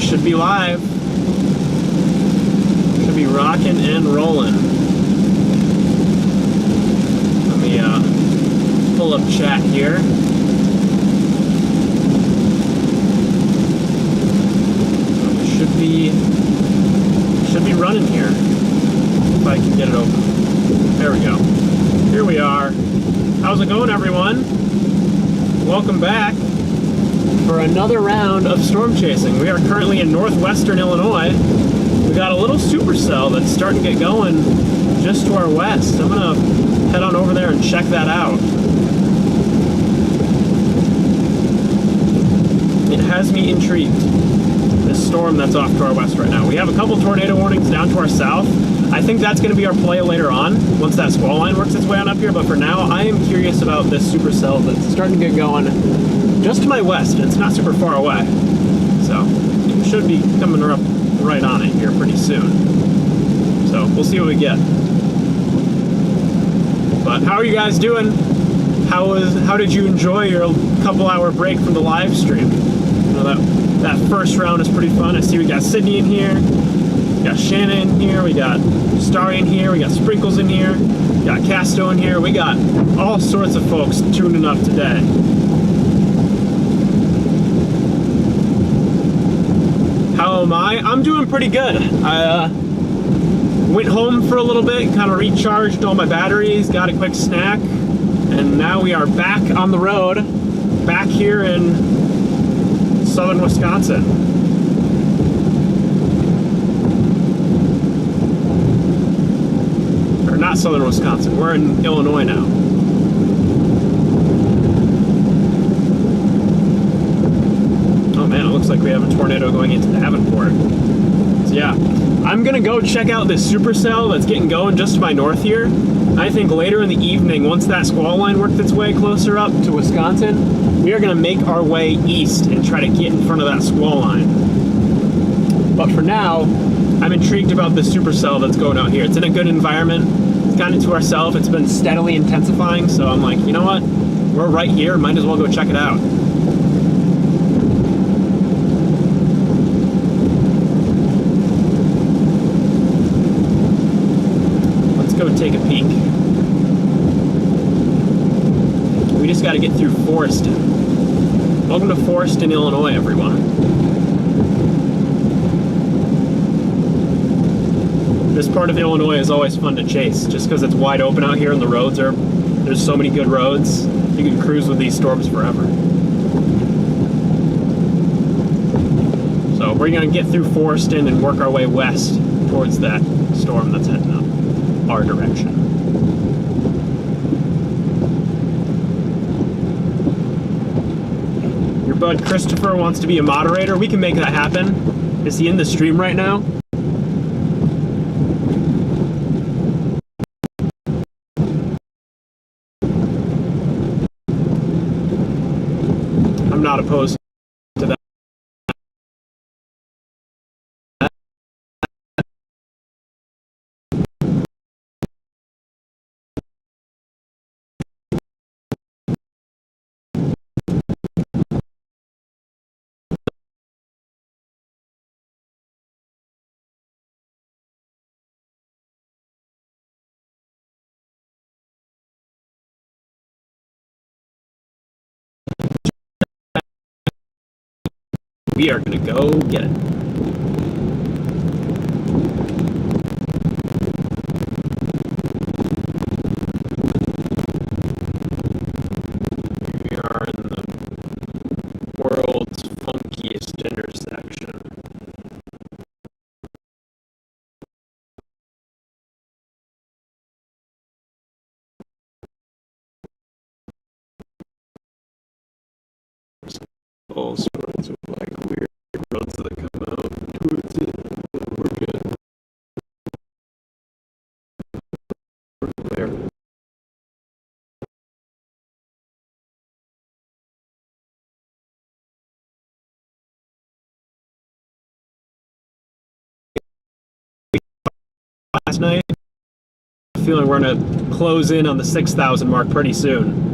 should be live. Should be rocking and rolling. Let me pull up chat here. Should be running here. If I can get it open. There we go. Here we are. How's it going, everyone? Welcome back for another round of storm chasing. We are currently in northwestern Illinois. We got a little supercell that's starting to get going just to our west. I'm gonna head on over there and check that out. It has me intrigued. This storm that's off to our west right now. We have a couple tornado warnings down to our south. I think that's going to be our play later on once that squall line works its way on up here, but for now I am curious about this supercell that's starting to get going just to my west, and it's not super far away. So it should be coming up right on it here pretty soon. So we'll see what we get. But how are you guys doing? How did you enjoy your couple-hour break from the live stream? You know, that first round is pretty fun. I see we got Sydney in here, we got Shanna in here, we got Starry in here, we got Sprinkles in here, we got Casto in here. We got all sorts of folks tuning up today. How am I? I'm doing pretty good. I went home for a little bit, kind of recharged all my batteries, got a quick snack, and now we are back on the road, back here in southern Wisconsin. Or not southern Wisconsin, we're in Illinois now. Oh man, it looks like we have a tornado going into Davenport. So yeah, I'm gonna go check out this supercell that's getting going just to my north here. I think later in the evening, once that squall line worked its way closer up to Wisconsin, we are going to make our way east and try to get in front of that squall line. But for now, I'm intrigued about this supercell that's going out here. It's in a good environment. It's gotten to ourselves. It's been steadily intensifying. So I'm like, you know what? We're right here. Might as well go check it out. Let's go take a peek. We just got to get through Foreston. Welcome to Foreston, Illinois, everyone. This part of Illinois is always fun to chase, just because it's wide open out here and the roads are, there's so many good roads. You can cruise with these storms forever. So we're going to get through Foreston and work our way west towards that storm that's heading up our direction. Bud Christopher wants to be a moderator. We can make that happen. Is he in the stream right now? I'm not opposed to that. We are going to go get it. We are in the world's funkiest intersection. All sorts of like weird roads that come out towards it. We're good. We're there. Last night, I feel like we're gonna close in on the 6,000 mark pretty soon.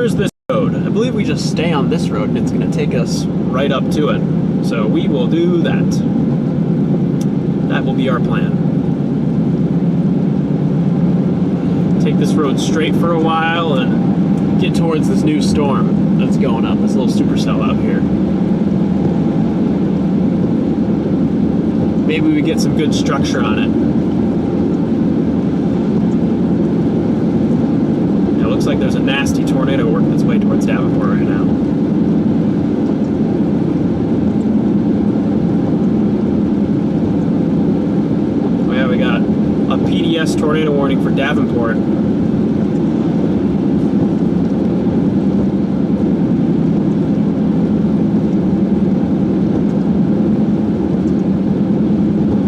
where's this road? I believe we just stay on this road and it's going to take us right up to it. So we will do that. That will be our plan. Take this road straight for a while and get towards this new storm that's going up, this little supercell out here. Maybe we get some good structure on it. It looks like there's a nasty tornado working its way towards Davenport right now. Oh yeah, we got a PDS tornado warning for Davenport.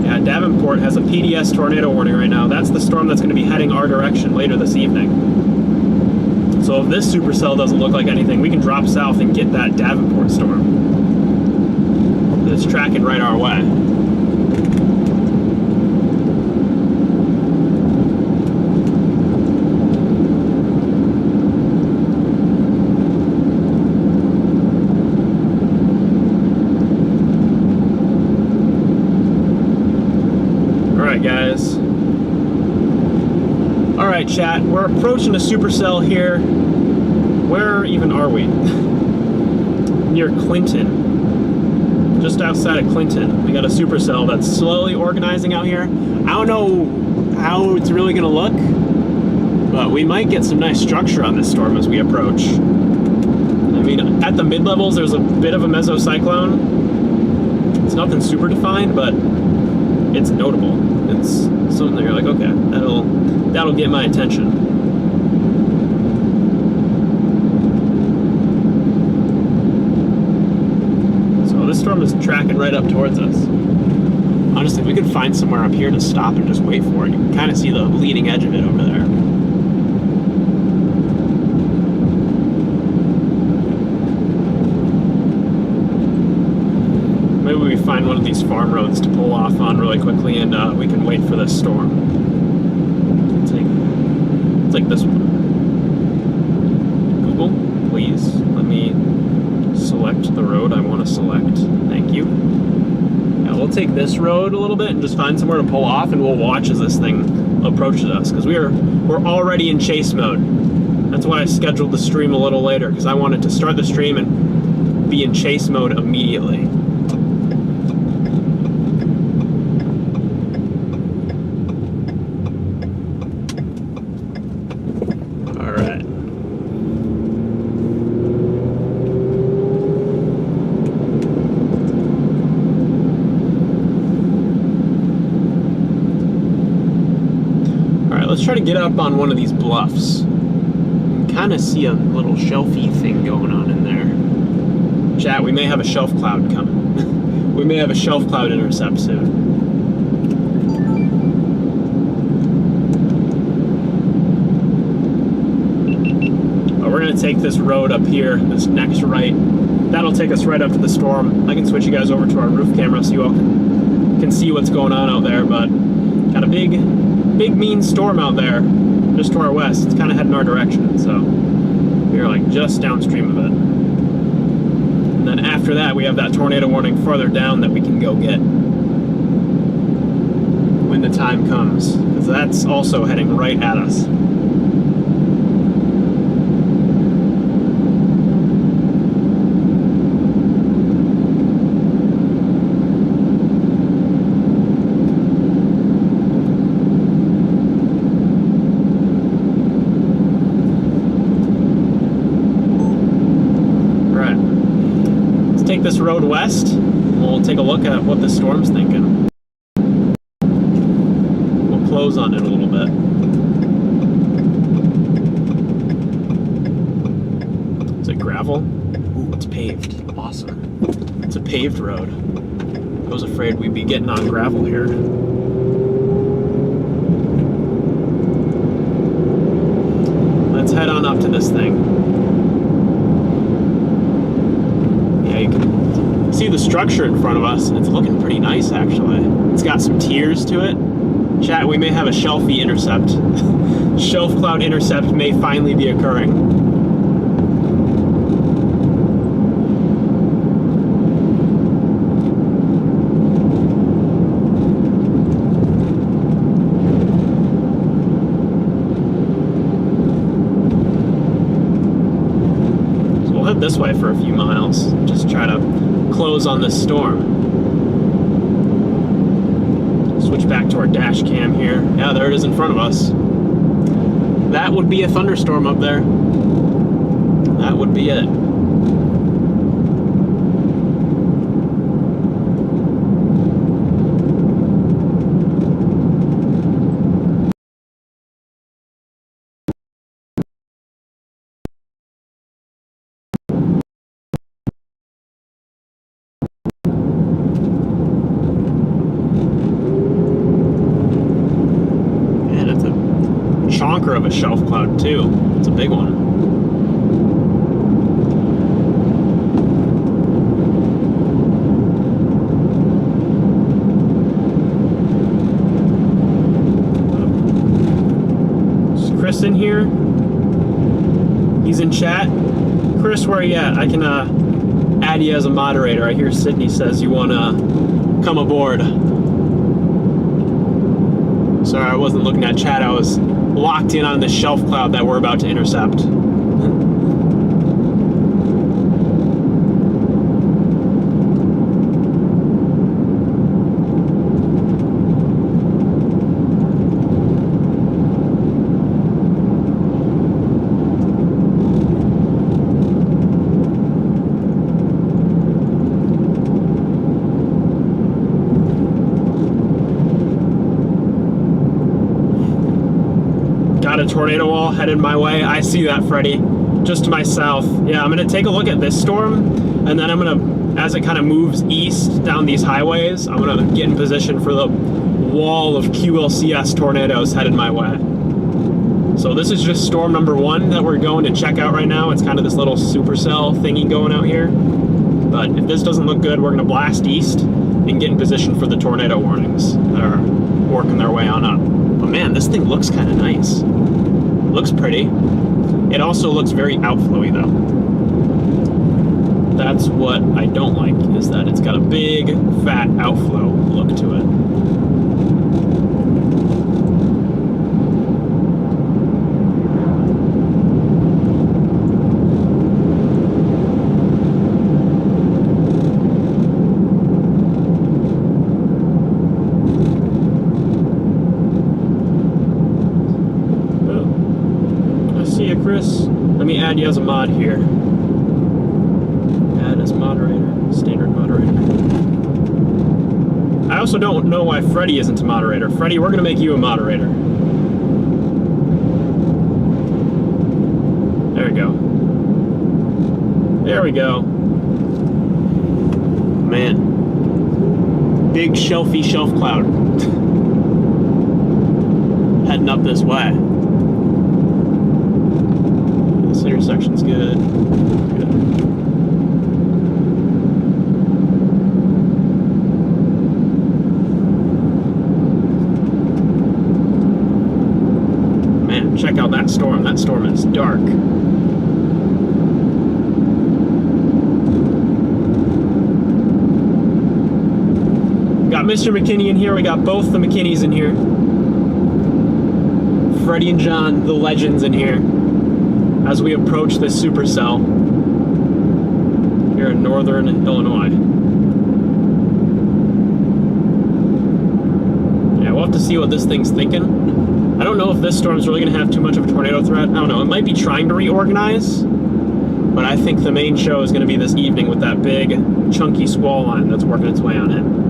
Yeah, Davenport has a PDS tornado warning right now. That's the storm that's going to be heading our direction later this evening. So if this supercell doesn't look like anything, we can drop south and get that Davenport storm. It's tracking right our way. Alright guys. Alright chat, we're approaching a supercell here. Where even are we? Near Clinton. Just outside of Clinton. We got a supercell that's slowly organizing out here. I don't know how it's really going to look, but we might get some nice structure on this storm as we approach. I mean, at the mid-levels there's a bit of a mesocyclone. It's nothing super defined, but it's notable. It's something that you're like, okay, that'll get my attention. So this storm is tracking right up towards us. Honestly, we could find somewhere up here to stop and just wait for it. You can kind of see the leading edge of it over there. Maybe we find one of these farm roads to pull off on really quickly and we can wait for this storm. Let's take this one. Google, please let me select the road I want to select. Thank you. Yeah, we'll take this road a little bit and just find somewhere to pull off, and we'll watch as this thing approaches us, because we're already in chase mode. That's why I scheduled the stream a little later, because I wanted to start the stream and be in chase mode immediately. Let's try to get up on one of these bluffs. You can kind of see a little shelfy thing going on in there. Chat, we may have a shelf cloud coming. We may have a shelf cloud intercept soon. But we're going to take this road up here, this next right. That'll take us right up to the storm. I can switch you guys over to our roof camera so you all can see what's going on out there, but got a big mean storm out there just to our west. It's kind of heading our direction, so we're like just downstream of it. And then after that we have that tornado warning farther down that we can go get when the time comes, because that's also heading right at us. This road west, we'll take a look at what the storm's thinking. We'll close on it a little bit. Is it gravel? Ooh, it's paved. Awesome. It's a paved road. I was afraid we'd be getting on gravel here. Let's head on up to this thing. You can see the structure in front of us. It's looking pretty nice, actually. It's got some tiers to it. Chat, we may have a shelfy intercept. Shelf cloud intercept may finally be occurring. up this way for a few miles. Just try to close on this storm. Switch back to our dash cam here. Yeah, there it is in front of us. That would be a thunderstorm up there. That would be it. Chonker of a shelf cloud too. It's a big one. Is Chris in here? He's in chat. Chris, where are you at? I can add you as a moderator. I hear Sydney says you want to come aboard. Sorry, I wasn't looking at chat. I was locked in on the shelf cloud that we're about to intercept. A tornado wall headed my way. I see that, Freddy, just to my south. Yeah, I'm gonna take a look at this storm, and then I'm gonna, as it kind of moves east down these highways, I'm gonna get in position for the wall of QLCS tornadoes headed my way. So this is just storm number 1 that we're going to check out right now. It's kind of this little supercell thingy going out here. But if this doesn't look good, we're gonna blast east and get in position for the tornado warnings that are working their way on up. But man, this thing looks kind of nice. Looks pretty. It also looks very outflowy though. That's what I don't like, is that it's got a big, fat outflow look to it. Chris, let me add you as a mod here. Add as moderator, standard moderator. I also don't know why Freddy isn't a moderator. Freddy, we're gonna make you a moderator. There we go. There we go. Man. Big shelfy shelf cloud. Heading up this way. Intersection's good. Good. Man, check out that storm. That storm is dark. Got Mr. McKinney in here. We got both the McKinneys in here. Freddie and John, the legends, in here. As we approach this supercell here in northern Illinois. Yeah, we'll have to see what this thing's thinking. I don't know if this storm's really going to have too much of a tornado threat. I don't know. It might be trying to reorganize, but I think the main show is going to be this evening with that big, chunky squall line that's working its way on in.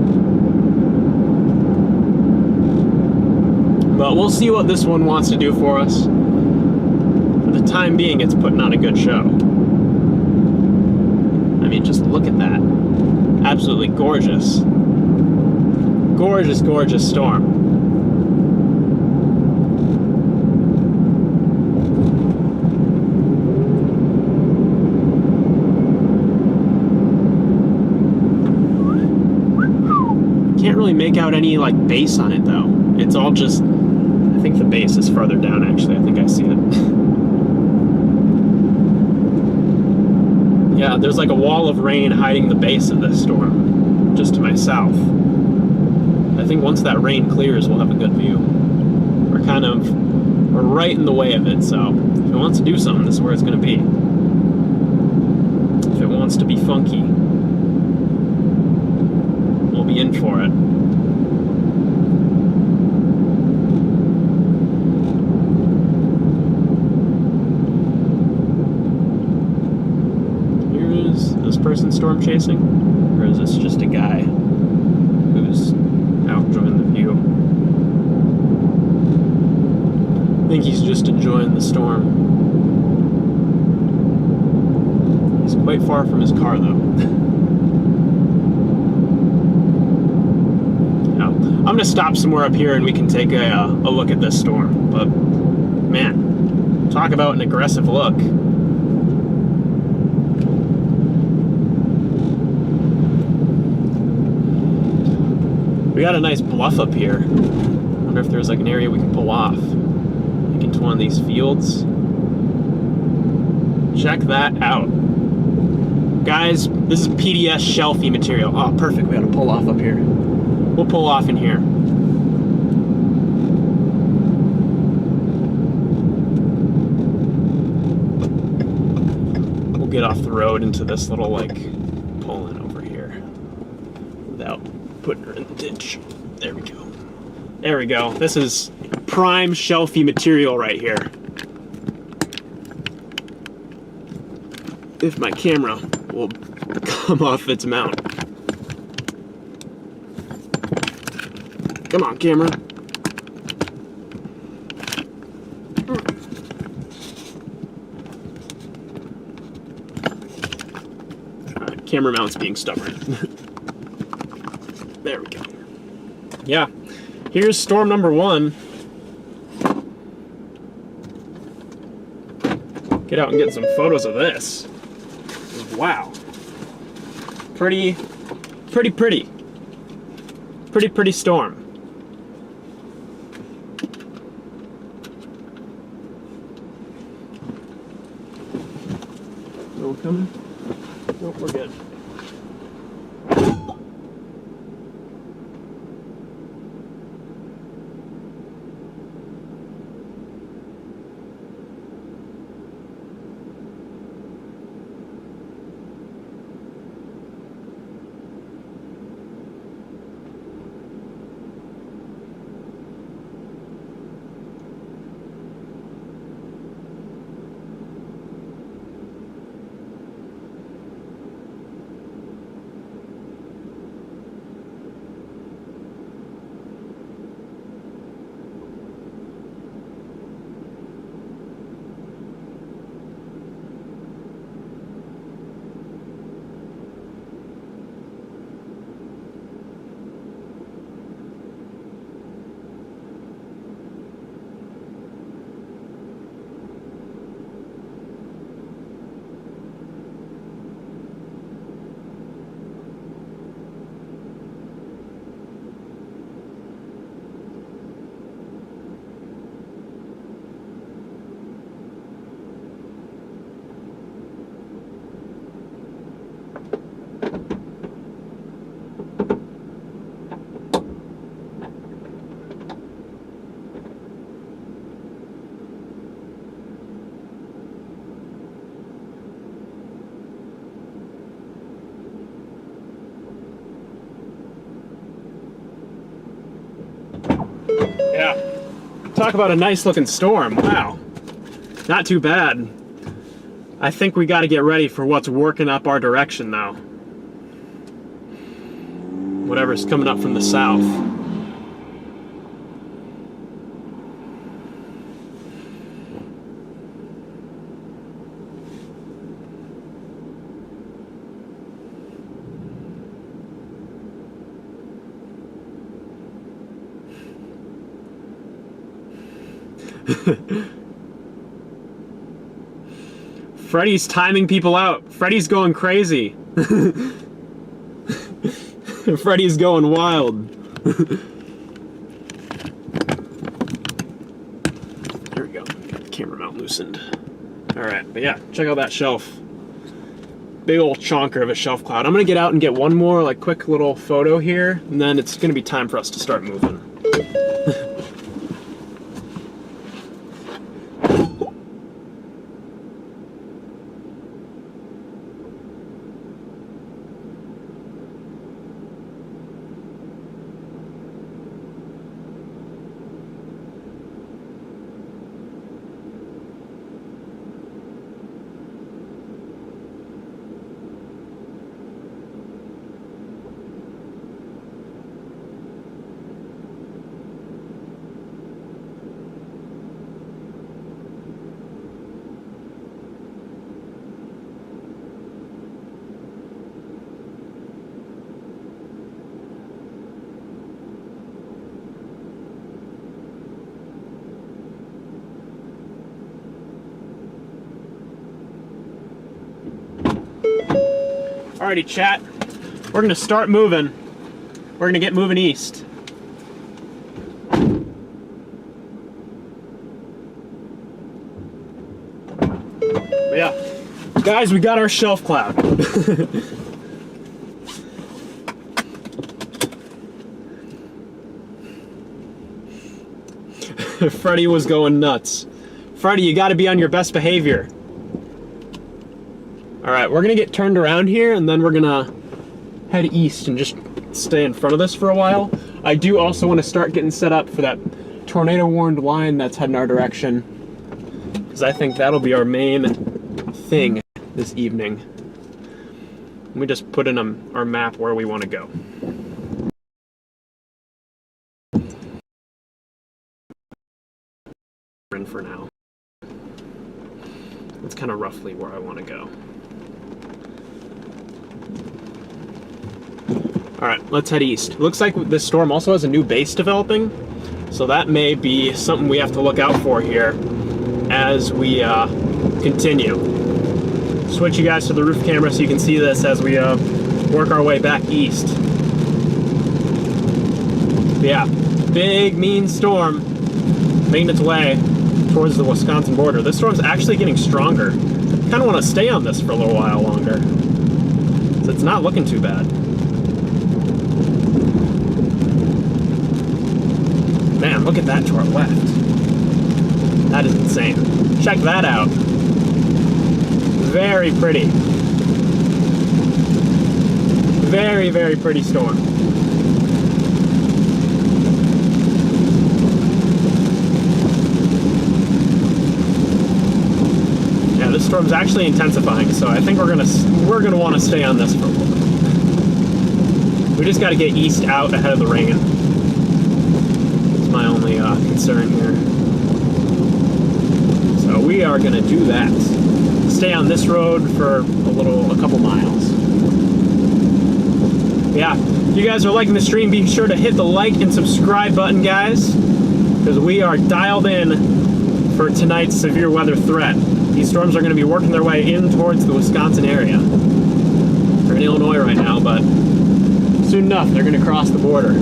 But we'll see what this one wants to do for us. For the time being, it's putting on a good show. I mean, just look at that. Absolutely gorgeous. Gorgeous, gorgeous storm. Can't really make out any, like, base on it, though. It's all just... I think the base is farther down, actually. I think I see it. Yeah, there's like a wall of rain hiding the base of this storm, just to my south. I think once that rain clears, we'll have a good view. We're right in the way of it, so if it wants to do something, this is where it's going to be. wants to be funky, we'll be in for it. Here's this person storm chasing, or is this just a guy who's out enjoying the view? I think he's just enjoying the storm. He's quite far from his car, though. Now, I'm going to stop somewhere up here and we can take a look at this storm. But, man, talk about an aggressive look. We got a nice bluff up here. I wonder if there's like an area we can pull off. Like into one of these fields. Check that out. Guys, this is PDS shelfie material. Oh, perfect. We got to pull off up here. We'll pull off in here. We'll get off the road into this little, like, pull-in over here without putting her in the ditch. There we go. There we go. This is prime shelfie material right here. If my camera will come off its mount. Come on, camera. Camera mount's being stubborn. There we go. Yeah, here's storm number 1. Get out and get some photos of this. Wow. Pretty storm. No one coming? Nope, we're good. Yeah, talk about a nice looking storm. Wow, not too bad. I think we got to get ready for what's working up our direction now. Whatever's coming up from the south. Freddy's timing people out. Freddy's going crazy. Freddy's going wild. There we go. Got the camera mount loosened. Alright, but yeah, check out that shelf. Big old chonker of a shelf cloud. I'm gonna get out and get one more like quick little photo here, and then it's gonna be time for us to start moving. Alrighty, chat. We're gonna start moving. We're gonna get moving east. But yeah, guys, we got our shelf cloud. Freddie was going nuts. Freddie, you gotta be on your best behavior. Alright, we're gonna get turned around here and then we're gonna head east and just stay in front of this for a while. I do also want to start getting set up for that tornado warned line that's heading our direction, because I think that'll be our main thing this evening. We just put in our map where we want to go. For now, that's kind of roughly where I want to go. All right, let's head east. Looks like this storm also has a new base developing, so that may be something we have to look out for here as we continue. Switch you guys to the roof camera so you can see this as we work our way back east. But yeah, big mean storm making its way towards the Wisconsin border. This storm's actually getting stronger. I kind of want to stay on this for a little while longer, so it's not looking too bad. Man, look at that to our left. That is insane. Check that out. Very pretty. Very, very pretty storm. Yeah, this storm's actually intensifying, so I think we're gonna want to stay on this for a little bit. We just got to get east out ahead of the rain. My only concern here. So we are going to do that. Stay on this road for a couple miles. Yeah, if you guys are liking the stream, be sure to hit the like and subscribe button, guys, because we are dialed in for tonight's severe weather threat. These storms are going to be working their way in towards the Wisconsin area. They're in Illinois right now, but soon enough, they're going to cross the border.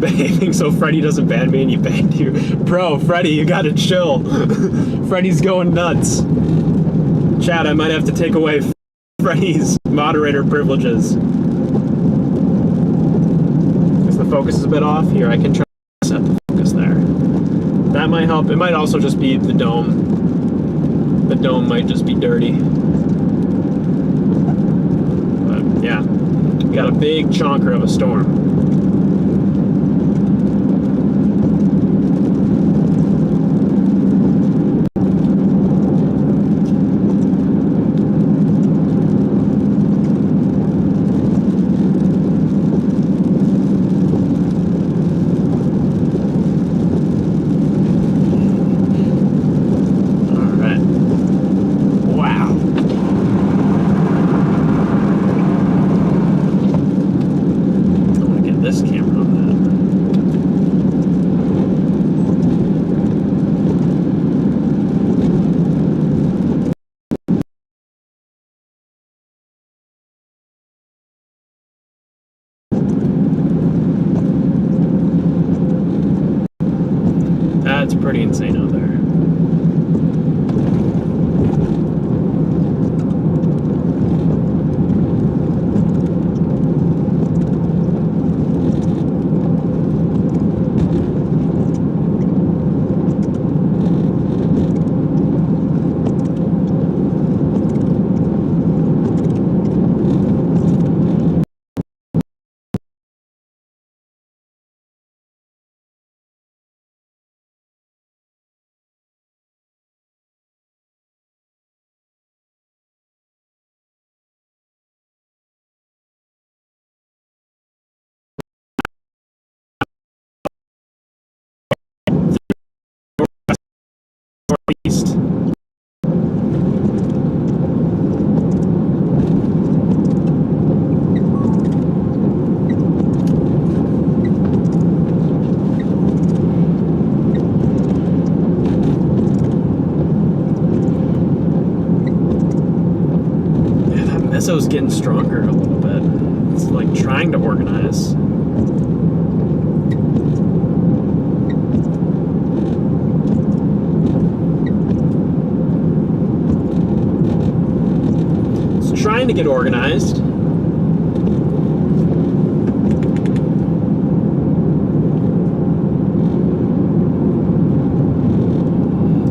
Behaving so Freddy doesn't ban me and he banned you. Bro, Freddy, you gotta chill. Freddy's going nuts. Chat, I might have to take away Freddy's moderator privileges. Because the focus is a bit off here, I can try to set the focus there. That might help. It might also just be the dome. The dome might just be dirty. But yeah, we got a big chonker of a storm. That's pretty insane out there. SO's getting stronger a little bit. It's like trying to organize. It's trying to get organized.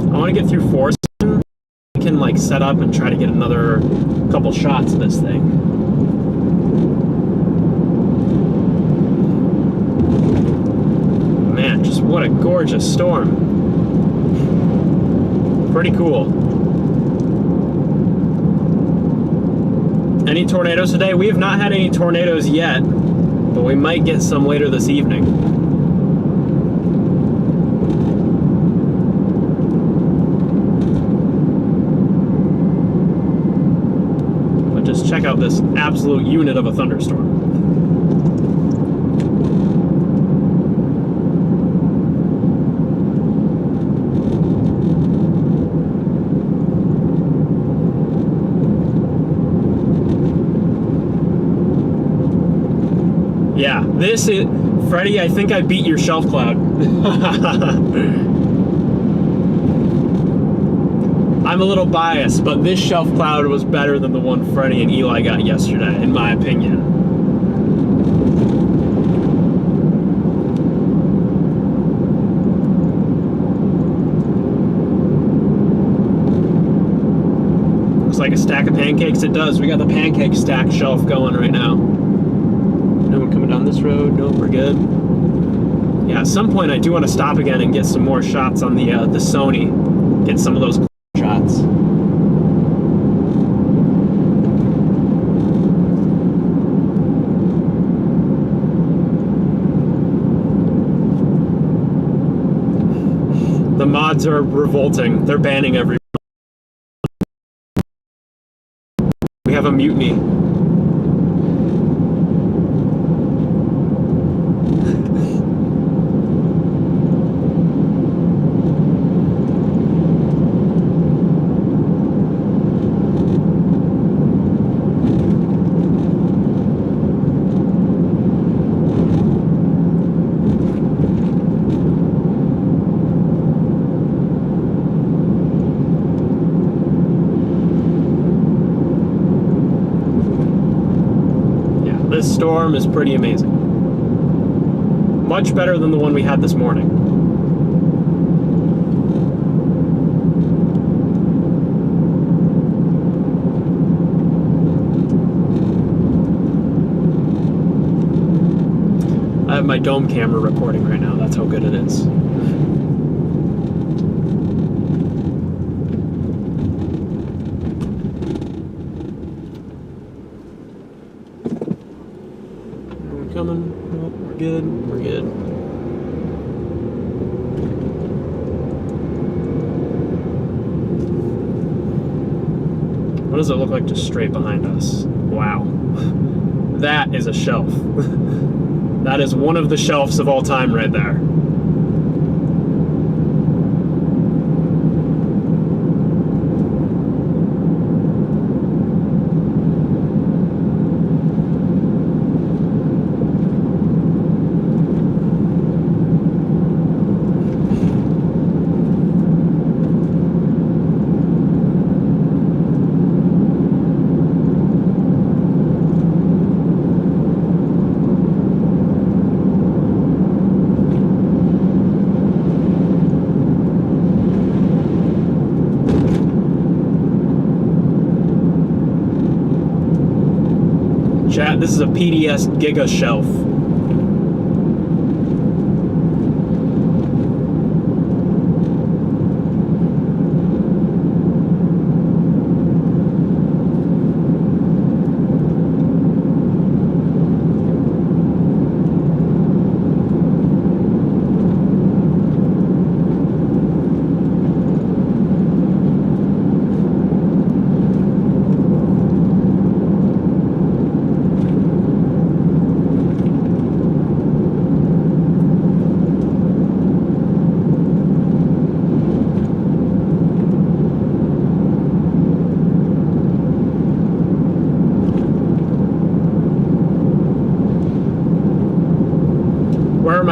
I want to get through force. We can like set up and try to get another couple shots of this thing. Man, just what a gorgeous storm. Pretty cool. Any tornadoes today? We have not had any tornadoes yet, but we might get some later this evening. Just check out this absolute unit of a thunderstorm. Yeah, this is... Freddie, I think I beat your shelf cloud. I'm a little biased, but this shelf cloud was better than the one Freddie and Eli got yesterday, in my opinion. Looks like a stack of pancakes. It does. We got the pancake stack shelf going right now. No one coming down this road. Nope, we're good. Yeah, at some point I do want to stop again and get some more shots on the Sony. Get some of those shots. The mods are revolting. They're banning everyone. We have a mutiny. This storm is pretty amazing. Much better than the one we had this morning. I have my dome camera recording right now. That's how good it is. Coming. Oh, we're good. We're good. What does it look like just straight behind us? Wow. That is a shelf. That is one of the shelves of all time right there. Chat, this is a PDS Giga shelf.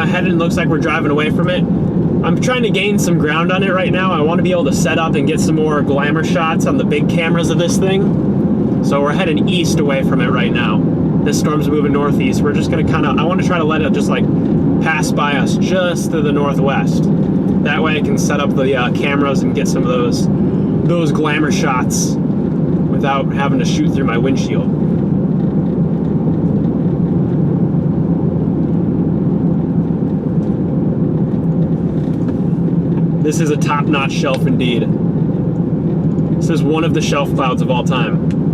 ahead and it looks like we're driving away from it. I'm trying to gain some ground on it right now. I want to be able to set up and get some more glamour shots on the big cameras of this thing. So we're heading east away from it right now. This storm's moving northeast. We're just going to kind of, I want to try to let it just like pass by us just to the northwest. That way I can set up the cameras and get some of those glamour shots without having to shoot through my windshield. This is a top-notch shelf indeed. This is one of the shelf clouds of all time.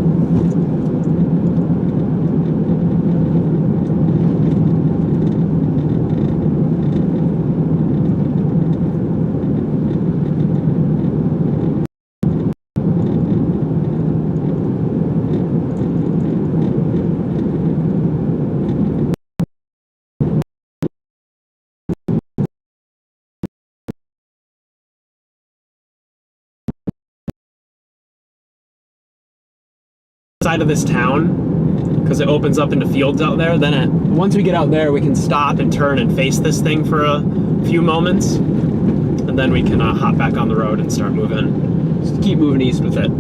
Side of this town, because it opens up into fields out there. Then once we get out there, we can stop and turn and face this thing for a few moments, and then we can hop back on the road and start moving. Just keep moving east with it.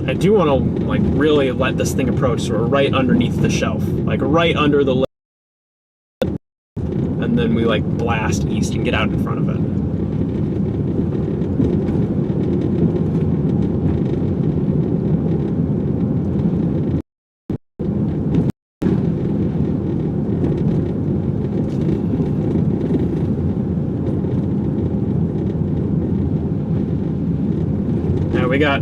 I do want to like really let this thing approach, so we're right underneath the shelf, like right under the lid. And then we like blast east and get out in front of it. Now we got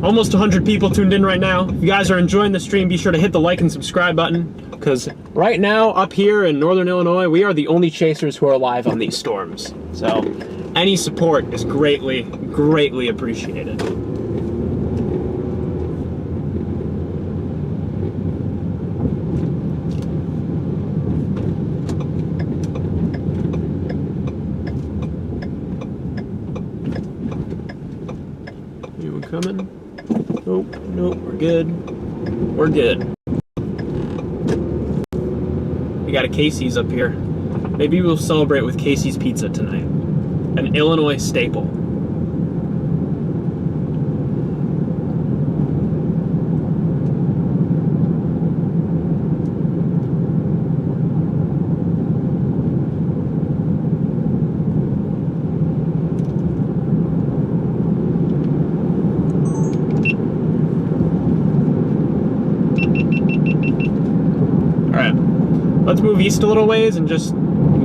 almost 100 people tuned in right now. If you guys are enjoying the stream, be sure to hit the like and subscribe button, because right now up here in northern Illinois, we are the only chasers who are alive on these storms. So any support is greatly, greatly appreciated. Anyone coming? Nope, nope, we're good. We're good. We got a Casey's up here. Maybe we'll celebrate with Casey's Pizza tonight. An Illinois staple. Let's move east a little ways and just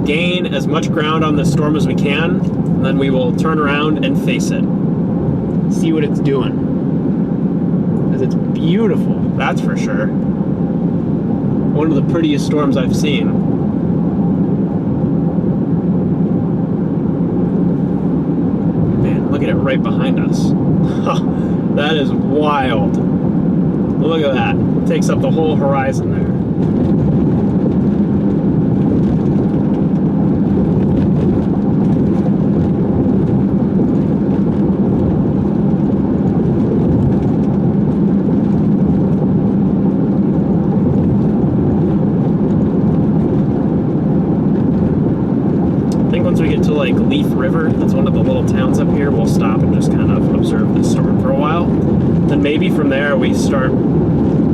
gain as much ground on the storm as we can, and then we will turn around and face it. See what it's doing. Because it's beautiful, that's for sure. One of the prettiest storms I've seen. Man, look at it right behind us. That is wild. Look at that. It takes up the whole horizon there. Like Leaf River, that's one of the little towns up here, we'll stop and just kind of observe the storm for a while. Then maybe from there we start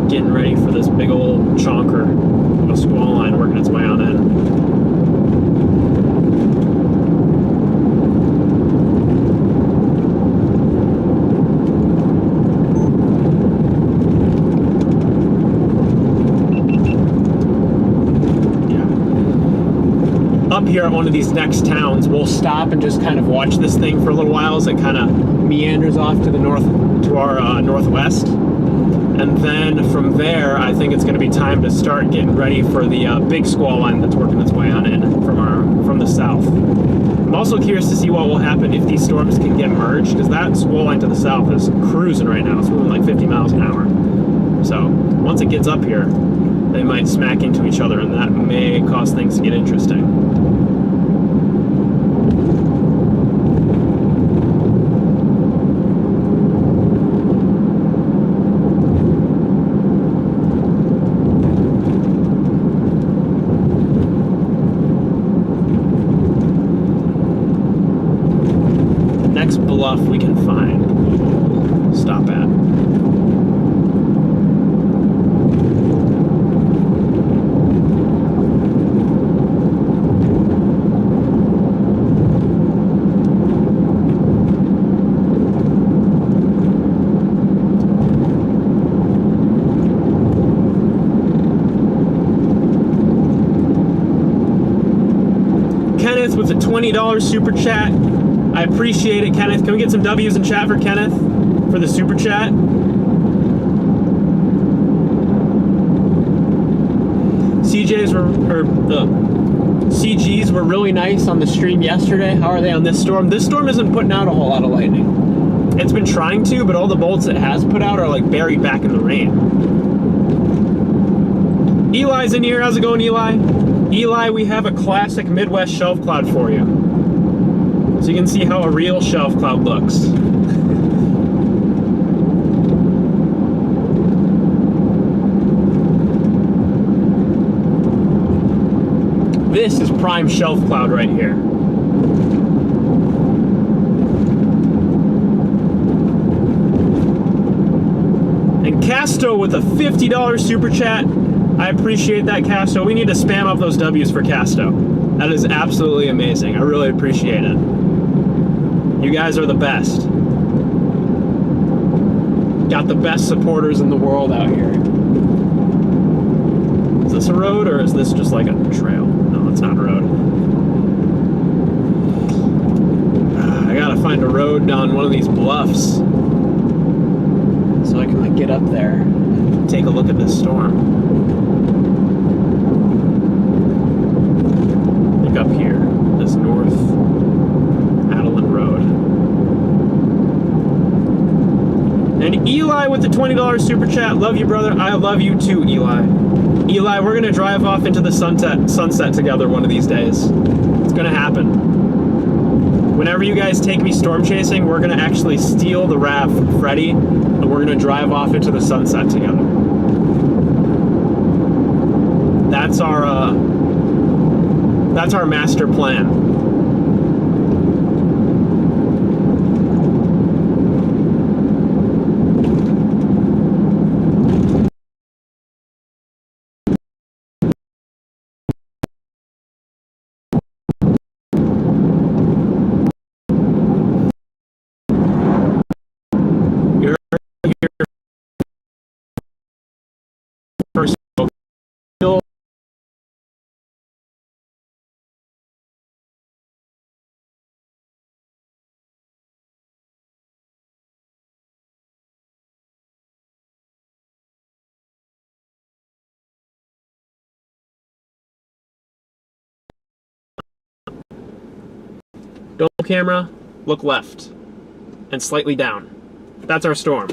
getting ready for this big old chonker of a squall line working its way on in. Up here at one of these next towns, we'll stop and just kind of watch this thing for a little while as it kind of meanders off to the north, to our northwest. And then from there, I think it's going to be time to start getting ready for the big squall line that's working its way on in from the south. I'm also curious to see what will happen if these storms can get merged, because that squall line to the south is cruising right now. It's moving like 50 miles an hour. So once it gets up here, they might smack into each other, and that may cause things to get interesting. stuff we can find. Stop at. Kenneth with a $20 super chat. I appreciate it, Kenneth. Can we get some W's in chat for Kenneth for the super chat? CGs were really nice on the stream yesterday. How are they on this storm? This storm isn't putting out a whole lot of lightning. It's been trying to, but all the bolts it has put out are like buried back in the rain. Eli's in here. How's it going, Eli? Eli, we have a classic Midwest shelf cloud for you. So you can see how a real shelf cloud looks. This is prime shelf cloud right here. And Casto with a $50 super chat. I appreciate that, Casto. We need to spam up those W's for Casto. That is absolutely amazing. I really appreciate it. You guys are the best. Got the best supporters in the world out here. Is this a road or is this just like a trail? No, it's not a road. I gotta find a road down one of these bluffs so I can like get up there and take a look at this storm. Up here, this North Adelan Road. And Eli with the $20 super chat. Love you, brother. I love you too, Eli. Eli, we're gonna drive off into the sunset together one of these days. It's gonna happen. Whenever you guys take me storm chasing, we're gonna actually steal the RAV from Freddie, and we're gonna drive off into the sunset together. That's our master plan. You're here first. Don't camera, look left, and slightly down. That's our storm.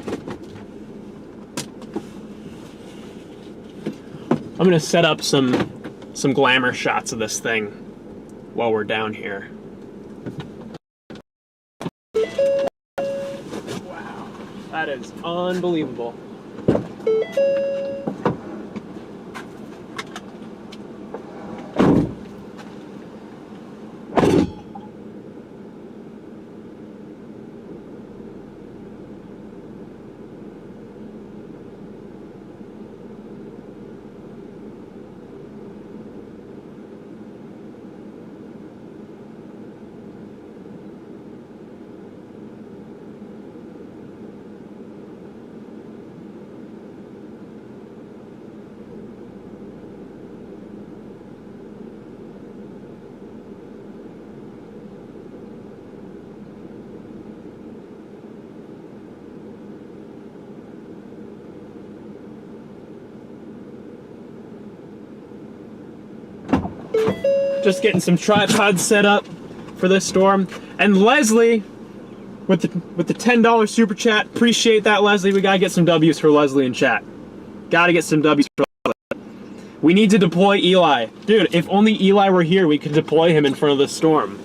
I'm gonna set up some glamour shots of this thing while we're down here. Wow, that is unbelievable. Just getting some tripods set up for this storm. And Leslie with the $10 super chat. Appreciate that, Leslie. We gotta get some W's for Leslie in chat. Gotta get some W's for Leslie. We need to deploy Eli. Dude, if only Eli were here, we could deploy him in front of the storm.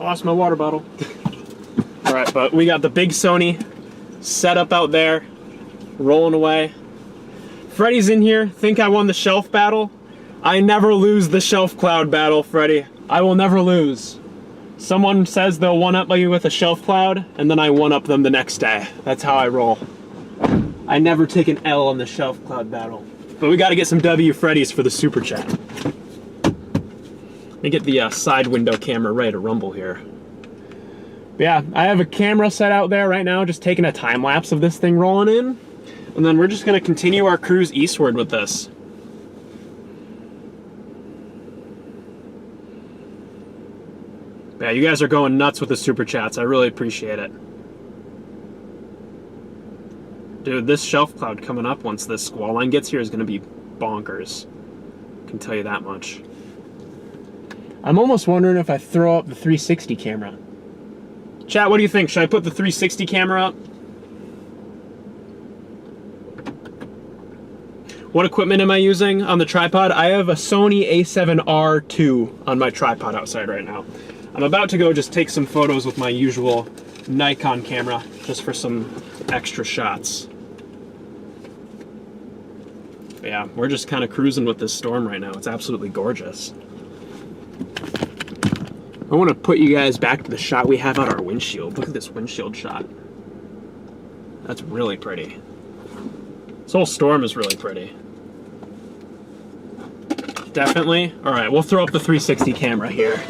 lost my water bottle. All right, but we got the big Sony set up out there, rolling away. Freddy's in here. Think I won the shelf battle? I never lose the shelf cloud battle, Freddy. I will never lose. Someone says they'll one-up you with a shelf cloud, and then I one-up them the next day. That's how I roll. I never take an L on the shelf cloud battle. But we got to get some W Freddy's for the super chat. Let me get the side window camera ready to rumble here. But yeah, I have a camera set out there right now, just taking a time lapse of this thing rolling in. And then we're just going to continue our cruise eastward with this. Yeah, you guys are going nuts with the super chats. I really appreciate it. Dude, this shelf cloud coming up once this squall line gets here is going to be bonkers. I can tell you that much. I'm almost wondering if I throw up the 360 camera. Chat, what do you think? Should I put the 360 camera up? What equipment am I using on the tripod? I have a Sony a7R II on my tripod outside right now. I'm about to go just take some photos with my usual Nikon camera, just for some extra shots. But yeah, we're just kind of cruising with this storm right now. It's absolutely gorgeous. I want to put you guys back to the shot we have on our windshield. Look at this windshield shot. That's really pretty. This whole storm is really pretty. Definitely. All right, we'll throw up the 360 camera here.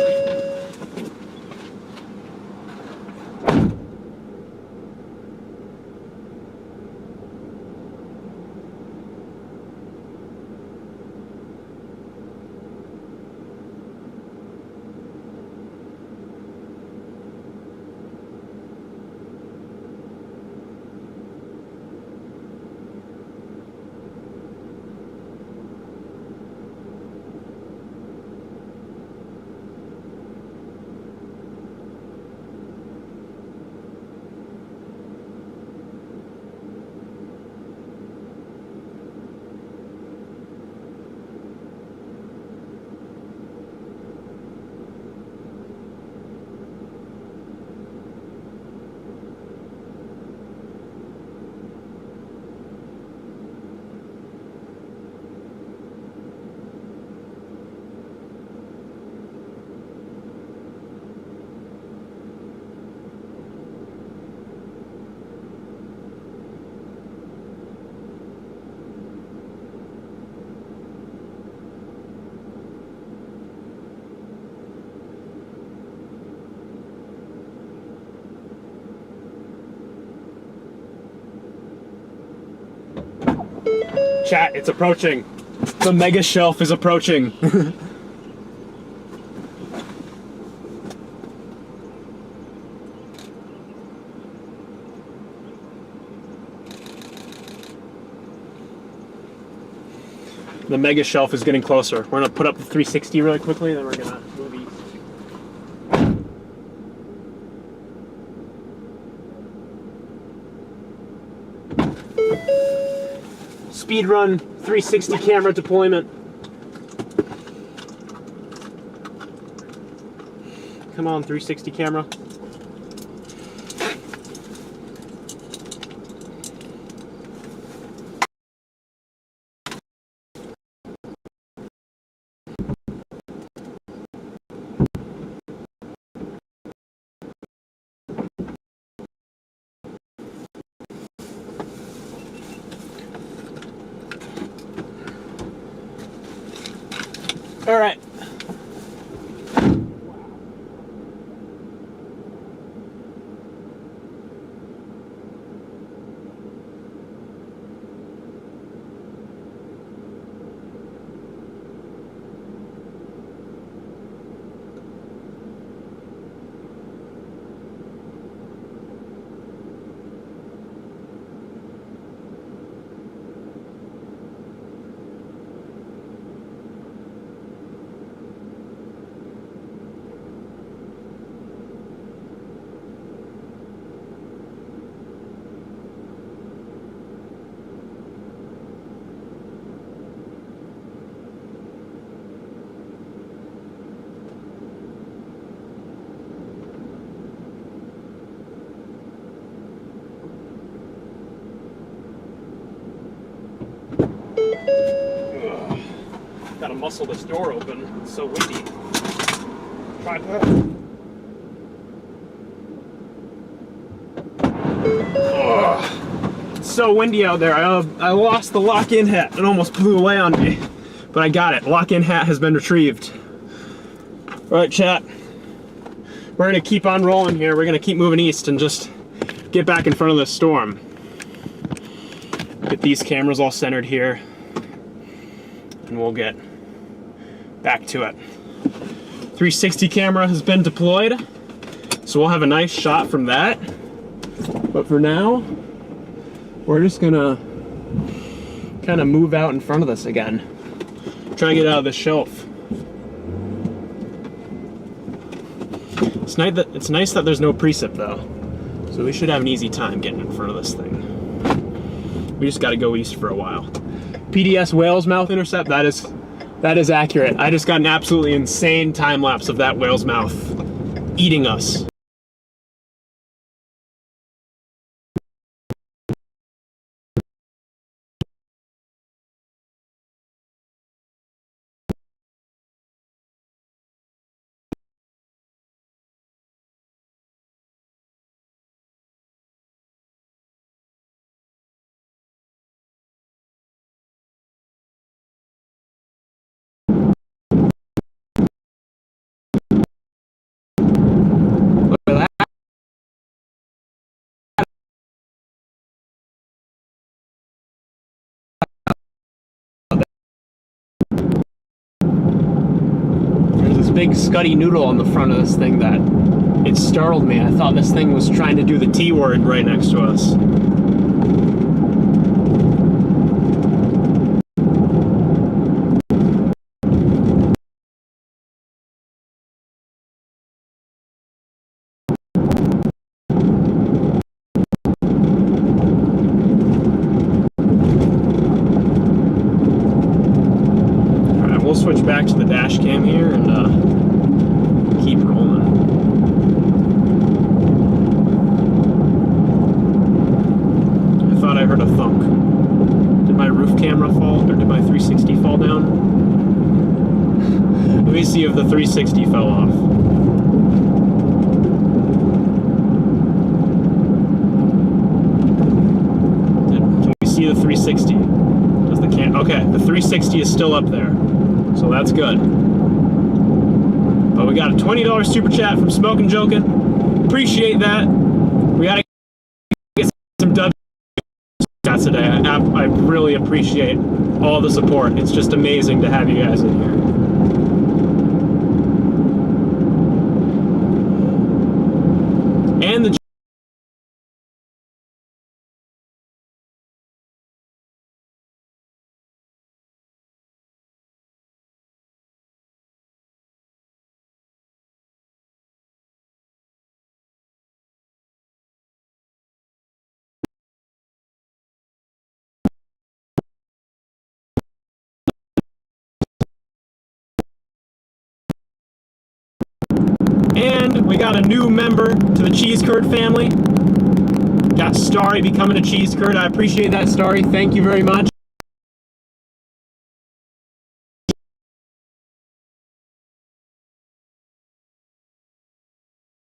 Chat, it's approaching. The mega shelf is approaching. The mega shelf is getting closer. We're gonna put up the 360 really quickly, then we're gonna move east. Speed run 360 camera deployment. Come on, 360 camera. All right. Gotta muscle this door open. It's so windy. Try that. It's so windy out there. I lost the lock-in hat. It almost blew away on me. But I got it. Lock-in hat has been retrieved. All right, chat. We're gonna keep on rolling here. We're gonna keep moving east and just get back in front of the storm. Get these cameras all centered here. And we'll get back to it. 360 camera has been deployed. So we'll have a nice shot from that. But for now, we're just gonna kind of move out in front of this again. Try to get out of the shelf. It's nice that there's no precip though. So we should have an easy time getting in front of this thing. We just gotta go east for a while. PDS whale's mouth intercept, that is accurate. I just got an absolutely insane time lapse of that whale's mouth eating us. Big scuddy noodle on the front of this thing that it startled me. I thought this thing was trying to do the T word right next to us. Alright, we'll switch back to the dash cam here and keep rolling. I thought I heard a thunk. Did my roof camera fall, or did my 360 fall down? Let me see if the 360 fell off. Can we see the 360? Does the okay, the 360 is still up there, so that's good. But we got a $20 super chat from Smokin' Jokin'. Appreciate that. We gotta get some dub chats today. I really appreciate all the support. It's just amazing to have you guys in here. And the And we got a new member to the Cheese Curd family. Got Starry becoming a Cheese Curd. I appreciate that, Starry. Thank you very much.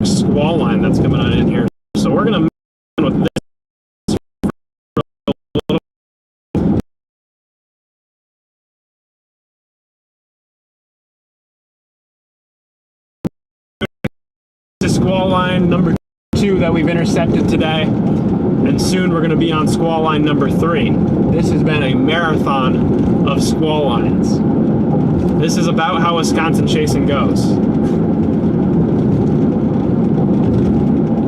Squall line that's coming on in here. So we're gonna move on with this. Squall line number 2 that we've intercepted today, and soon we're going to be on squall line number 3. This has been a marathon of squall lines. This is about how Wisconsin chasing goes. I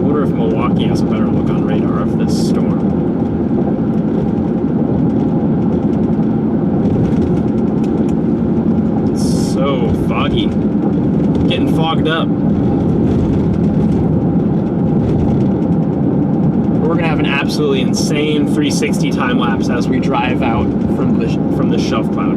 wonder if Milwaukee has a better look on radar of this storm. It's so foggy. Getting fogged up. We're gonna have an absolutely insane 360 time lapse as we drive out from the shelf cloud.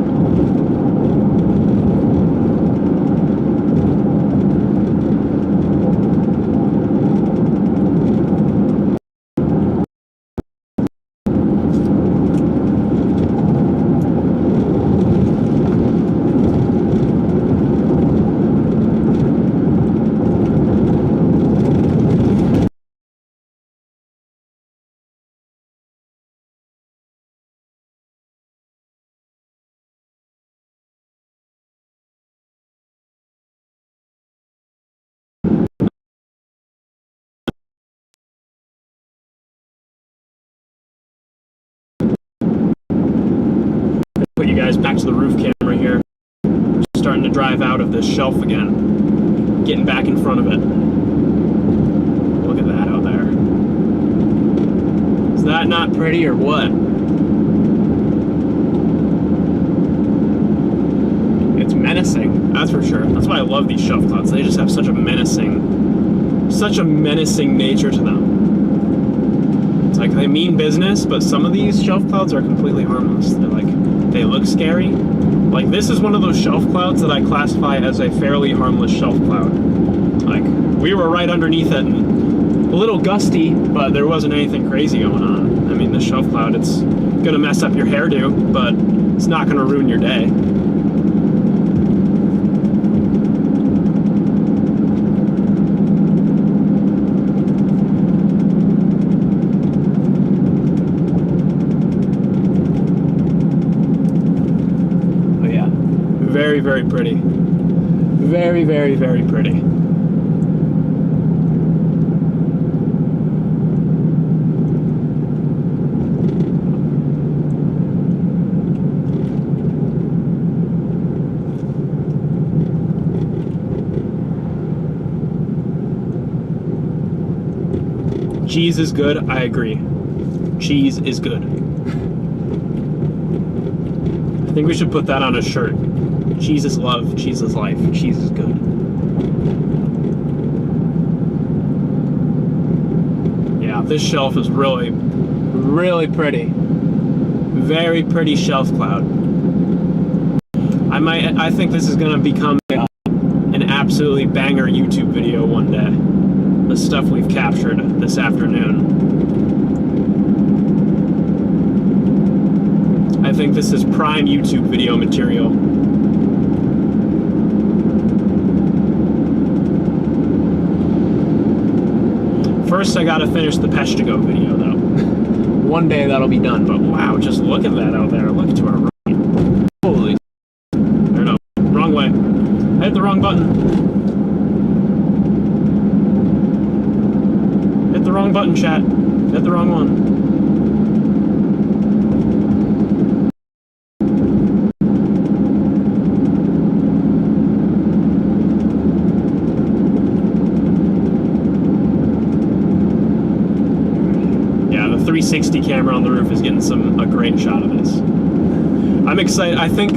put you guys back to the roof camera here. Starting to drive out of this shelf again. Getting back in front of it. Look at that out there. Is that not pretty or what? It's menacing, that's for sure. That's why I love these shelf clouds. They just have such a menacing nature to them. It's like they mean business, but some of these shelf clouds are completely harmless. They're like, they look scary. Like this is one of those shelf clouds that I classify as a fairly harmless shelf cloud. Like we were right underneath it and a little gusty, but there wasn't anything crazy going on. I mean, this shelf cloud, it's gonna mess up your hairdo, but it's not gonna ruin your day. Very, very pretty. Very, very, very pretty. Cheese is good, I agree. Cheese is good. I think we should put that on a shirt. Cheese is love, cheese is life, cheese is good. Yeah, this shelf is really, really pretty. Very pretty shelf cloud. I think this is gonna become an absolutely banger YouTube video one day. The stuff we've captured this afternoon. I think this is prime YouTube video material. First, I gotta finish the Peshtigo video, though. One day that'll be done, but wow, just look at that out there. Look to our right. Holy... No, wrong way. I hit the wrong button. Hit the wrong button, chat. Hit the wrong one. Yeah, the 360 camera on the roof is getting a great shot of this. I'm excited. I think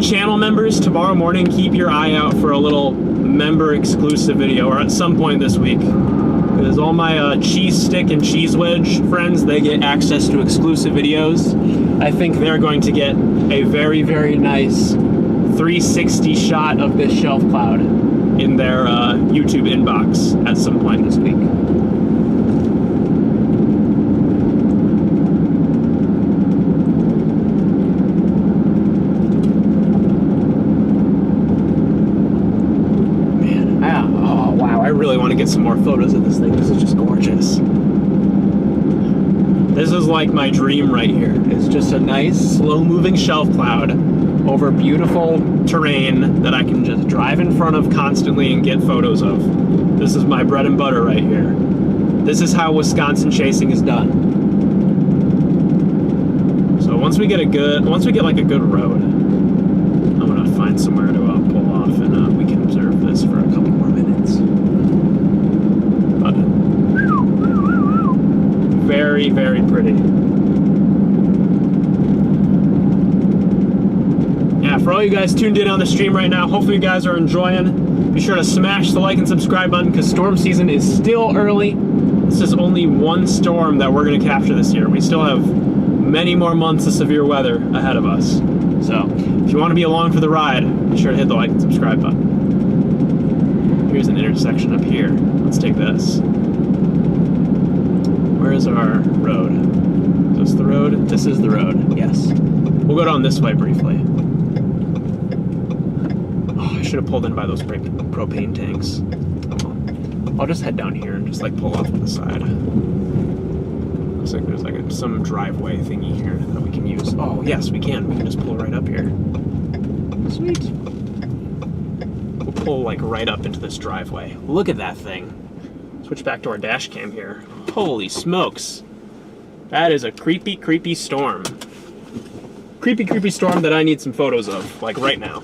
channel members, tomorrow morning, keep your eye out for a little member exclusive video, or at some point this week. Because all my cheese stick and cheese wedge friends, they get access to exclusive videos. I think they're going to get a very, very nice 360 shot of this shelf cloud in their YouTube inbox at some point this week. I really want to get some more photos of this thing. This is just gorgeous. This is like my dream right here. It's just a nice, slow-moving shelf cloud over beautiful terrain that I can just drive in front of constantly and get photos of. This is my bread and butter right here. This is how Wisconsin chasing is done. So once we get like a good road, I'm gonna find somewhere to pull off and we can observe this for a couple more minutes. But very, very pretty. Yeah, for all you guys tuned in on the stream right now, hopefully you guys are enjoying. Be sure to smash the like and subscribe button because storm season is still early. This is only one storm that we're going to capture this year. We still have many more months of severe weather ahead of us. So if you want to be along for the ride, be sure to hit the like and subscribe button. Here's an intersection up here. Let's take this. Where is our road? Is this the road? This is the road, yes. We'll go down this way briefly. Oh, I should have pulled in by those propane tanks. I'll just head down here and just like pull off to the side. Looks like there's like some driveway thingy here that we can use. Oh, yes, we can. We can just pull right up here. Sweet. We'll pull like right up into this driveway. Look at that thing. Switch back to our dash cam here. Holy smokes. That is a creepy, creepy storm. creepy storm that I need some photos of, like right now.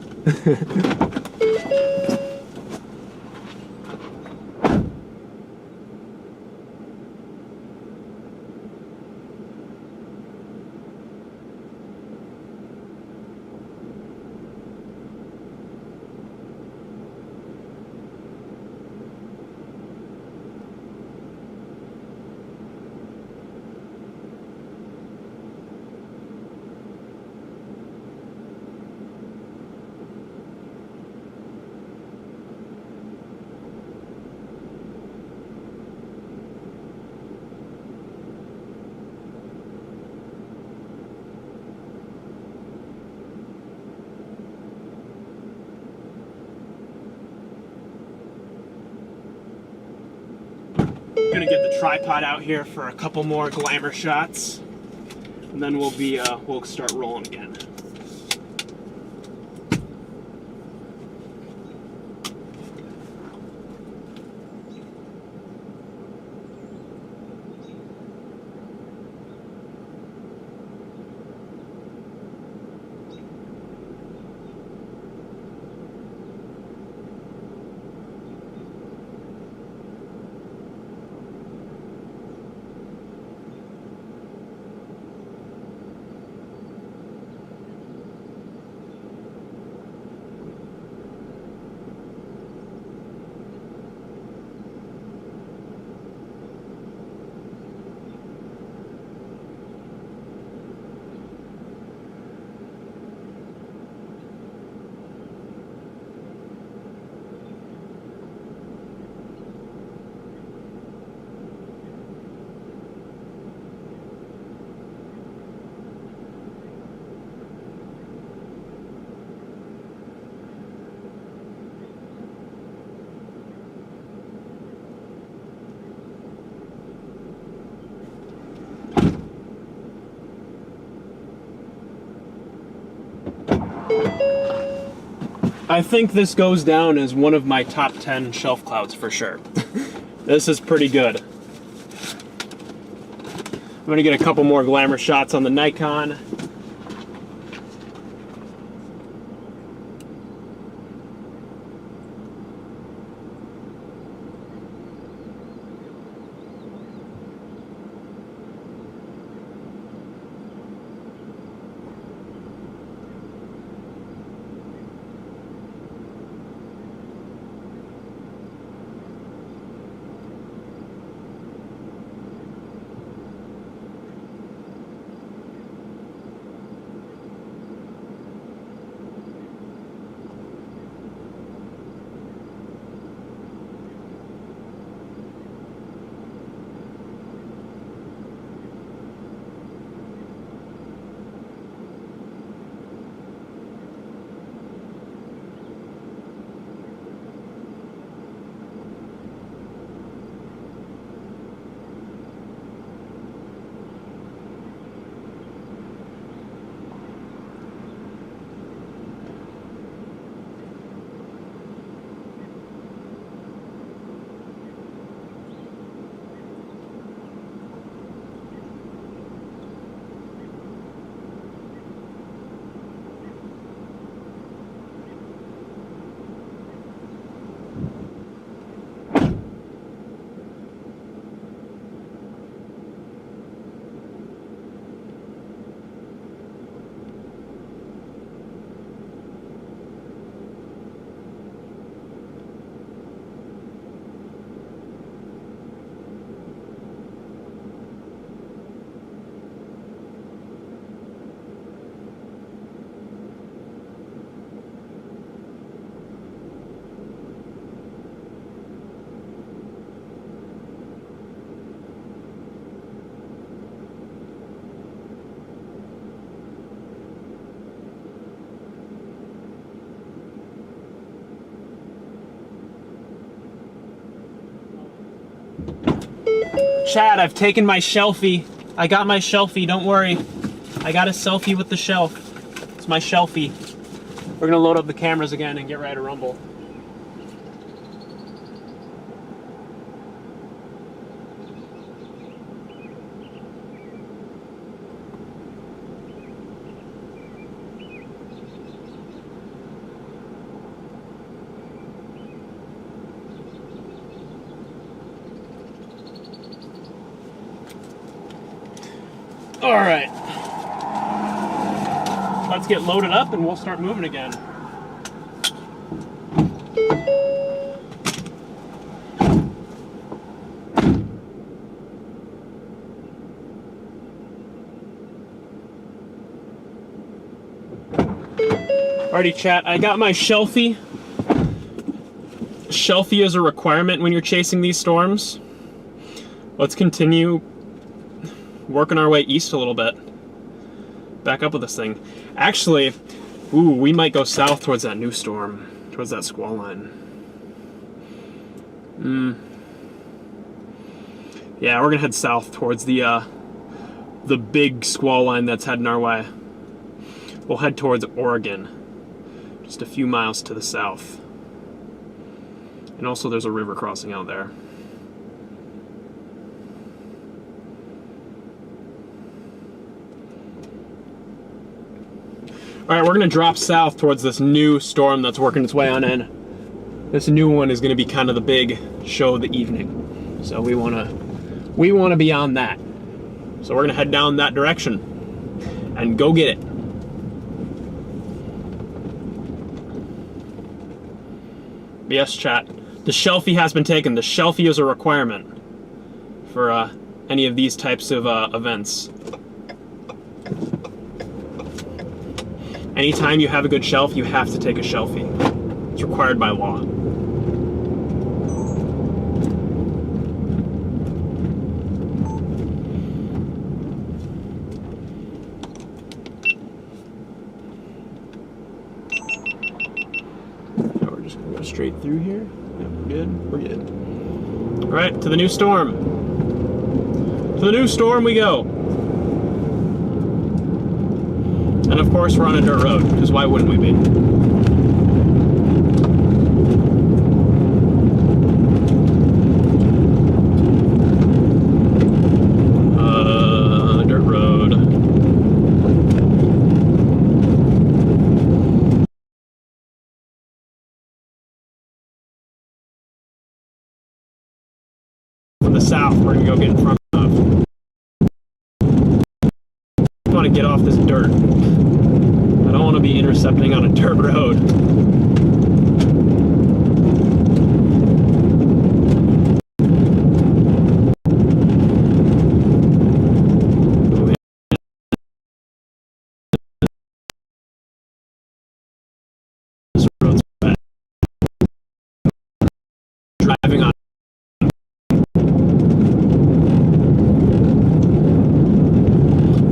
Gonna get the tripod out here for a couple more glamour shots, and then we'll start rolling again. I think this goes down as one of my top 10 shelf clouds for sure. This is pretty good. I'm gonna get a couple more glamour shots on the Nikon. Chad, I've taken my shelfie. I got my shelfie, don't worry. I got a selfie with the shelf. It's my shelfie. We're gonna load up the cameras again and get ready to rumble. All right. Let's get loaded up and we'll start moving again. Alrighty, chat, I got my shelfie. Shelfie is a requirement when you're chasing these storms. Let's continue working our way east a little bit. Back up with this thing. Actually, ooh, we might go south towards that new storm, towards that squall line. Yeah, we're gonna head south towards the big squall line that's heading our way. We'll head towards Oregon, just a few miles to the south. And also there's a river crossing out there. Alright, we're gonna drop south towards this new storm that's working its way on in. This new one is gonna be kind of the big show of the evening. So we wanna be on that. So we're gonna head down that direction and go get it. Yes, chat. The shelfie has been taken. The shelfie is a requirement for any of these types of events. Anytime you have a good shelf, you have to take a shelfie. It's required by law. We're just gonna go straight through here. Yep, we're good. We're good. All right, to the new storm. To the new storm we go. And of course, we're on a dirt road, because why wouldn't we be? Dirt road. From the south, we're gonna go get in front of. I want to get off this dirt. I don't want to be intercepting on a dirt road. This road's bad. Driving on.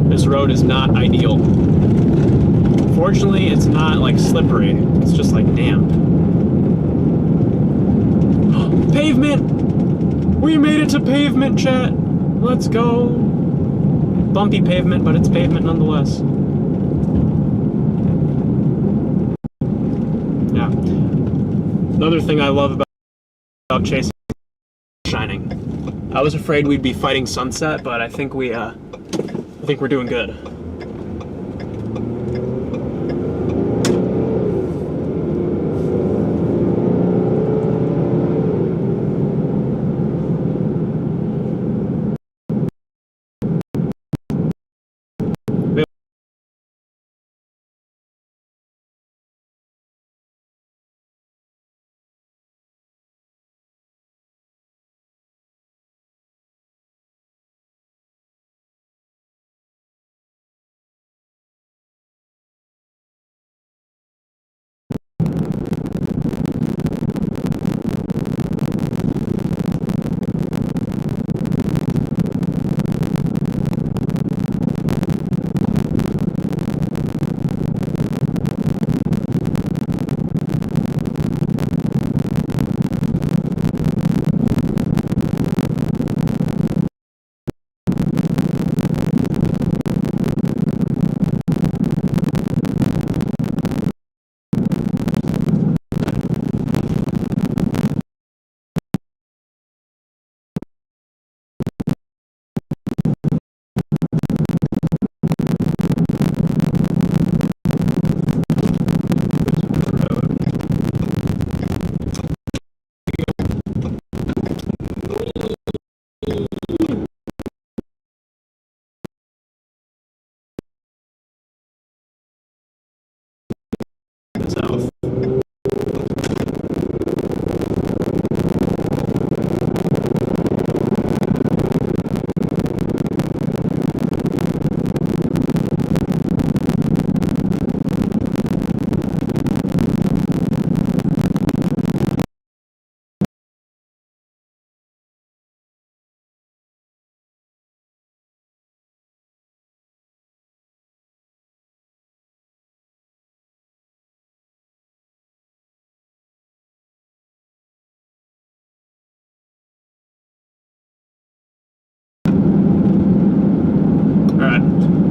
This road is not ideal. Fortunately, it's not like slippery. It's just like damp. Pavement! We made it to pavement, chat! Let's go! Bumpy pavement, but it's pavement nonetheless. Yeah. Another thing I love about chasing shining. I was afraid we'd be fighting sunset, but I think we're doing good. south.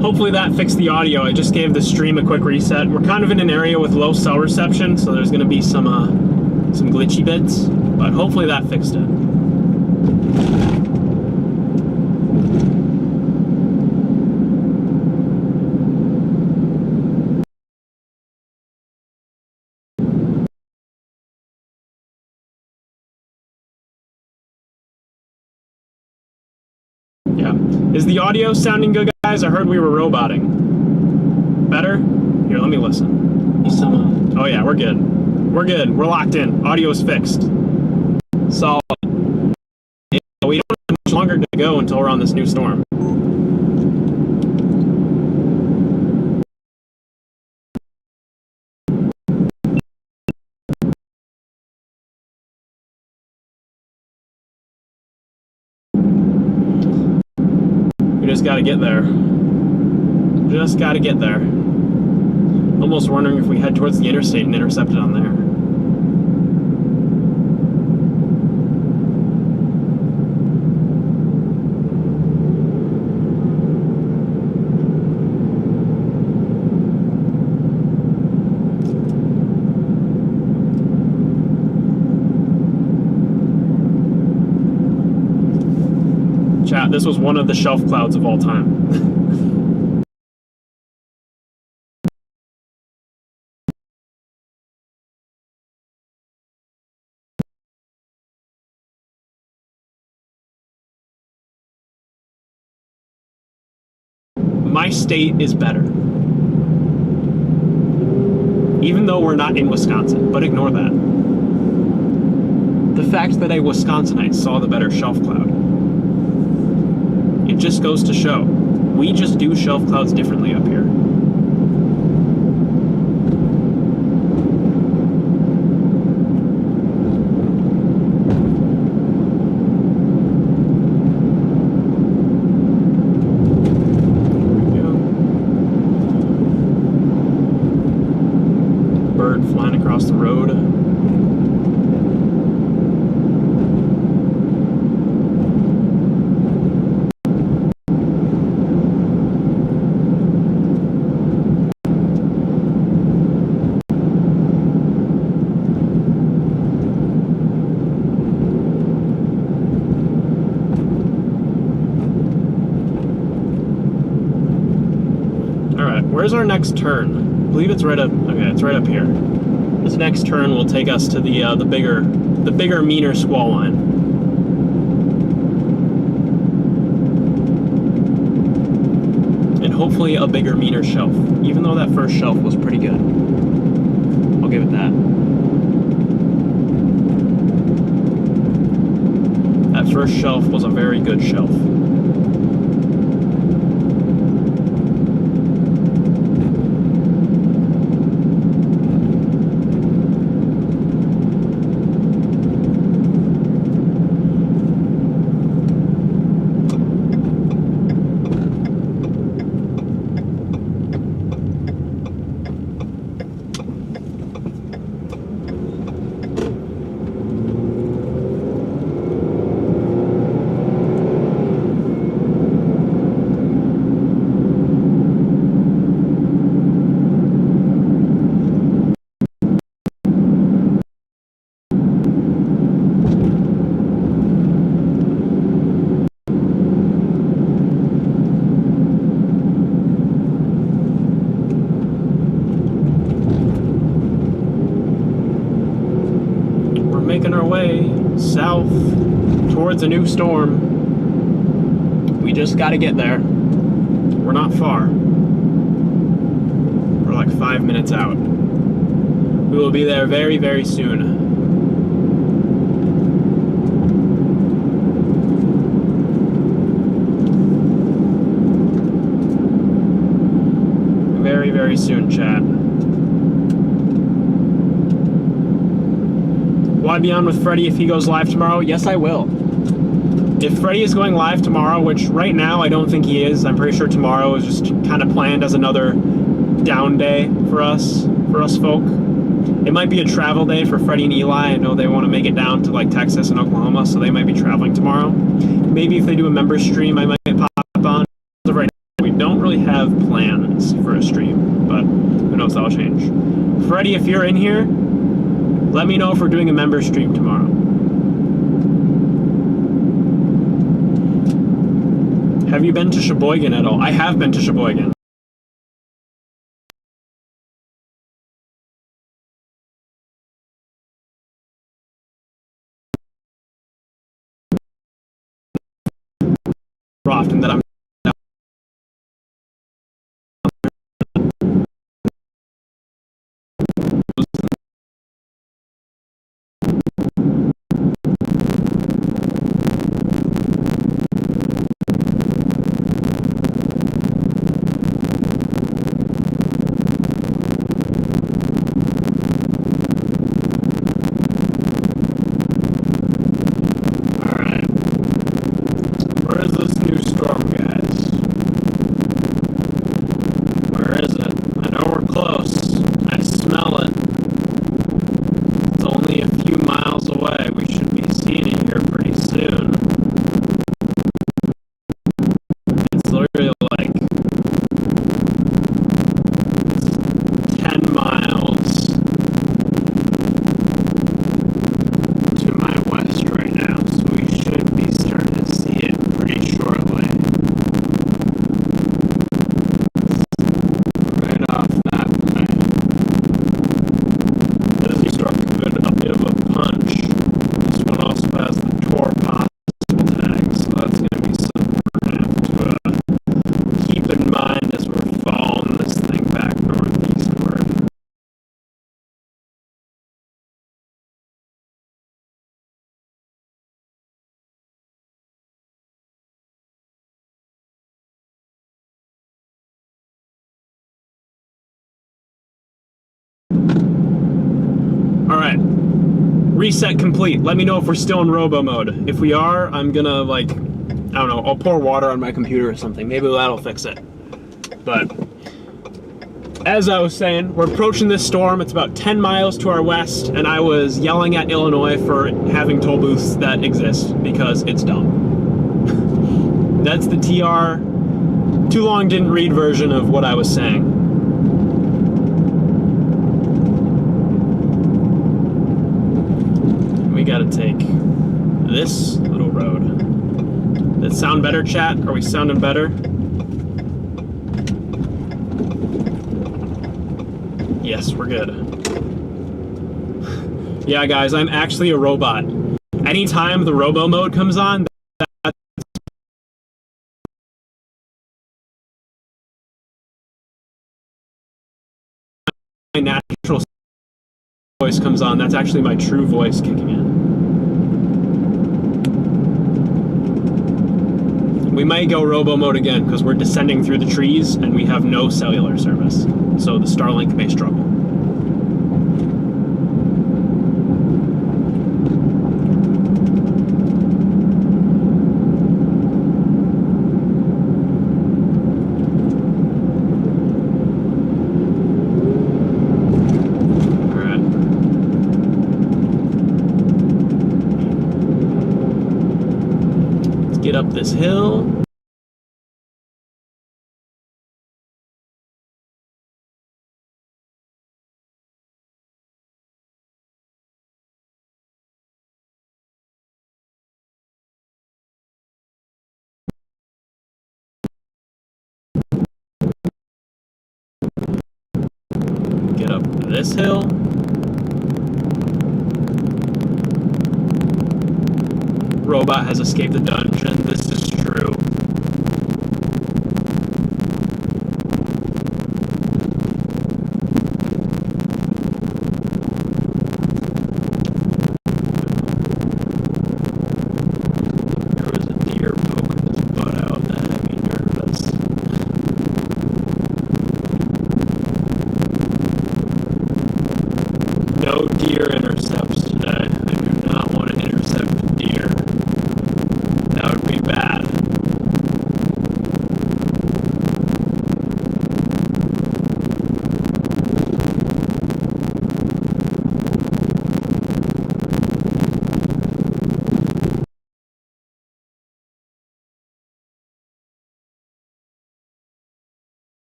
Hopefully that fixed the audio. I just gave the stream a quick reset. We're kind of in an area with low cell reception, so there's going to be some glitchy bits, but hopefully that fixed it. Yeah. Is the audio sounding good, guys? I heard we were roboting. Better? Here, let me listen. Oh yeah, we're good. We're good. We're locked in. Audio's fixed. Solid. We don't have much longer to go until we're on this new storm. Just gotta get there. Just gotta get there. Almost wondering if we head towards the interstate and intercept it on there. Chat, this was one of the shelf clouds of all time. My state is better. Even though we're not in Wisconsin, but ignore that. The fact that a Wisconsinite saw the better shelf cloud. It just goes to show, we just do shelf clouds differently up here. Bird flying across the road. Where's our next turn? I believe it's right up. Okay, it's right up here. This next turn will take us to the bigger, meaner squall line. And hopefully a bigger, meaner shelf. Even though that first shelf was pretty good, I'll give it that. That first shelf was a very good shelf. Making our way south towards a new storm. We just got to get there. We're not far. We're like 5 minutes out. We will be there very, very soon. Very, very soon, chat. Will I be on with Freddie if he goes live tomorrow? Yes, I will. If Freddie is going live tomorrow, which right now I don't think he is, I'm pretty sure tomorrow is just kind of planned as another down day for us folk. It might be a travel day for Freddie and Eli. I know they want to make it down to like Texas and Oklahoma, so they might be traveling tomorrow. Maybe if they do a member stream, I might pop on. As of right now, we don't really have plans for a stream, but who knows, that'll change. Freddie, if you're in here, let me know if we're doing a member stream tomorrow. Have you been to Sheboygan at all? I have been to Sheboygan. Often that I'm reset complete. Let me know if we're still in robo mode. If we are, I'm gonna like, I don't know, I'll pour water on my computer or something. Maybe that'll fix it. But as I was saying, we're approaching this storm. It's about 10 miles to our west, and I was yelling at Illinois for having toll booths that exist because it's dumb. That's the TR too long didn't read version of what I was saying. We gotta take this little road. Does it sound better, chat? Are we sounding better? Yes, we're good. Yeah, guys, I'm actually a robot. Anytime the robo mode comes on, my natural voice comes on. That's actually my true voice kicking in. We might go robo mode again because we're descending through the trees and we have no cellular service. So the Starlink may struggle. Get up this hill. Get up this hill. Robot has escaped the dungeon. This is true.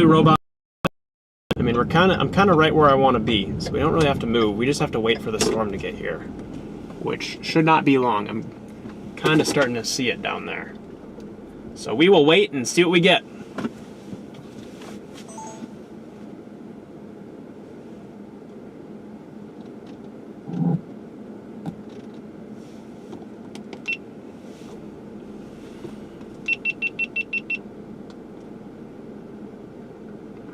robot. I mean, I'm kind of right where I want to be, so we don't really have to move. We just have to wait for the storm to get here, which should not be long. I'm kind of starting to see it down there. So we will wait and see what we get.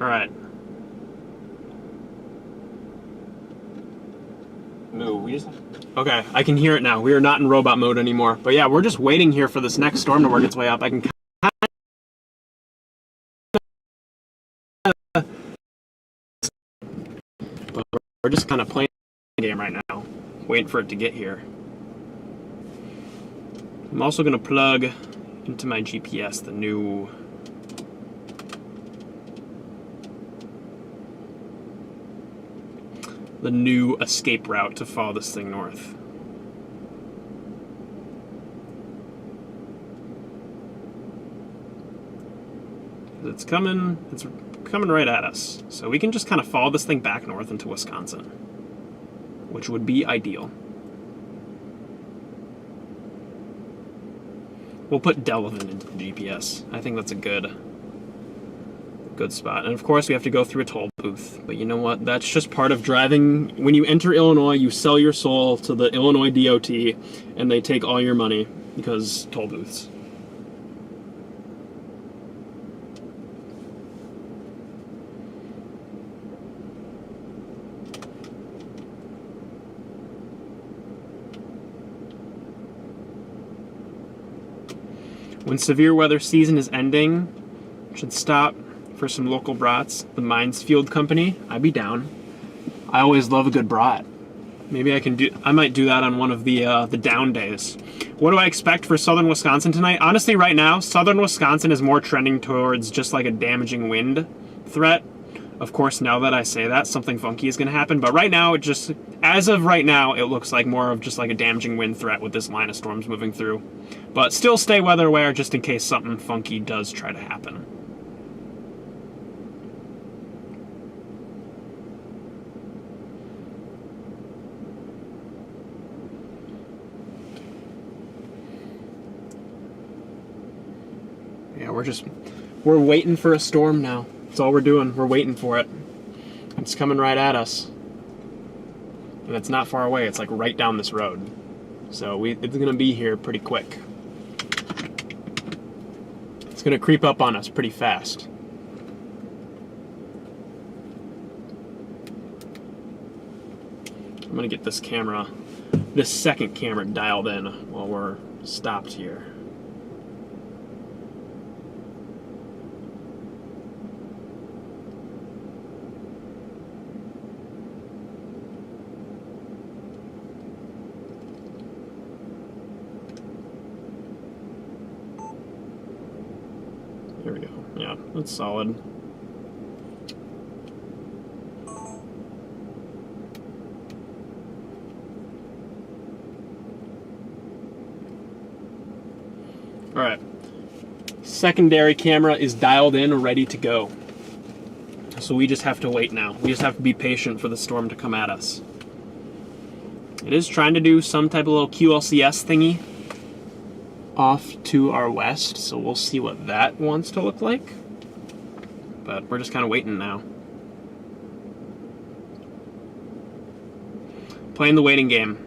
All right. Move. Okay, I can hear it now. We are not in robot mode anymore. But yeah, we're just waiting here for this next storm to work its way up. I can but we're just kind of playing the game right now, waiting for it to get here. I'm also going to plug into my GPS the new escape route to follow this thing north. It's coming right at us. So we can just kind of follow this thing back north into Wisconsin, which would be ideal. We'll put Delavan into the GPS. I think that's a good spot. And of course we have to go through a toll booth, but you know what? That's just part of driving. When you enter Illinois, you sell your soul to the Illinois DOT and they take all your money because toll booths. When severe weather season is ending, should stop for some local brats. The Mines Field Company, I'd be down. I always love a good brat. Maybe I might do that on one of the down days. What do I expect for southern Wisconsin tonight? Honestly, right now, southern Wisconsin is more trending towards just like a damaging wind threat. Of course, now that I say that, something funky is going to happen. But right now, as of right now, it looks like more of just like a damaging wind threat with this line of storms moving through. But still stay weather aware just in case something funky does try to happen. Yeah, we're waiting for a storm now. That's all we're doing. We're waiting for it. It's coming right at us. And it's not far away. It's like right down this road. So it's going to be here pretty quick. It's going to creep up on us pretty fast. I'm going to get this second camera dialed in while we're stopped here. There we go. Yeah, that's solid. All right. Secondary camera is dialed in, ready to go. So we just have to wait now. We just have to be patient for the storm to come at us. It is trying to do some type of little QLCS thingy off to our west, so we'll see what that wants to look like. But we're just kind of waiting now. Playing the waiting game.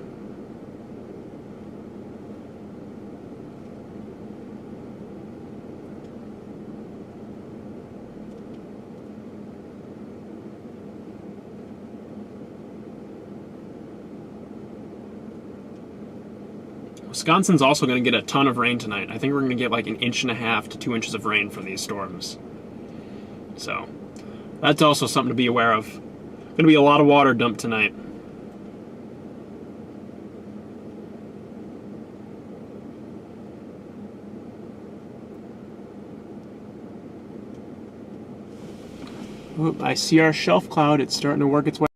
Wisconsin's also going to get a ton of rain tonight. I think we're going to get like 1.5 to 2 inches of rain for these storms. So that's also something to be aware of. Going to be a lot of water dumped tonight. Oop, I see our shelf cloud. It's starting to work its way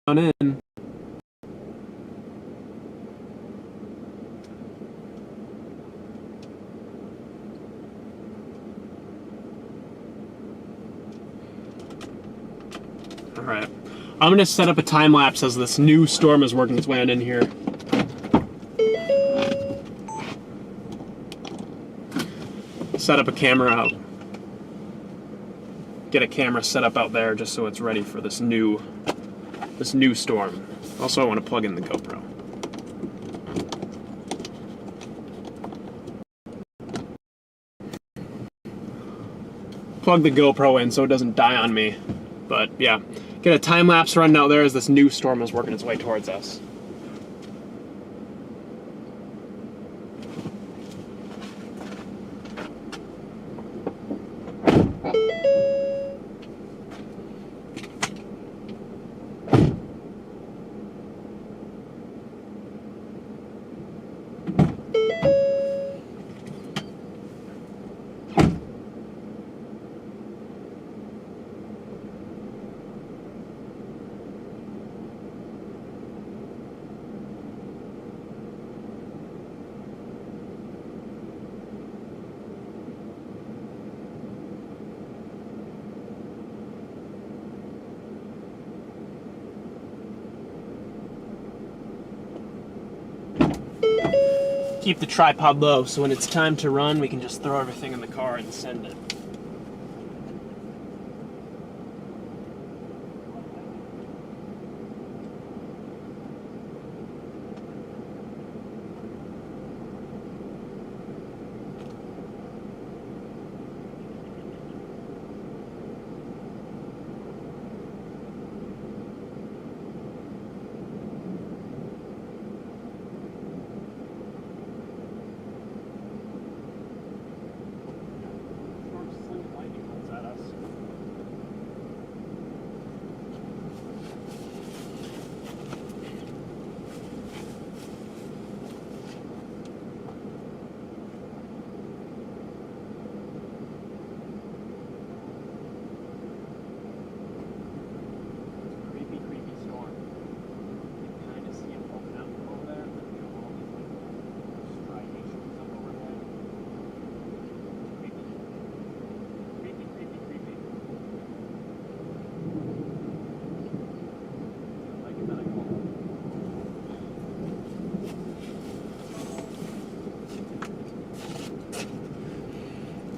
on in. Alright. I'm going to set up a time lapse as this new storm is working its way on in here. Set up a camera out. Get a camera set up out there just so it's ready for this new storm. Also, I want to plug in the GoPro. Plug the GoPro in so it doesn't die on me. But yeah, get a time lapse running out there as this new storm is working its way towards us. Keep the tripod low so when it's time to run, we can just throw everything in the car and send it.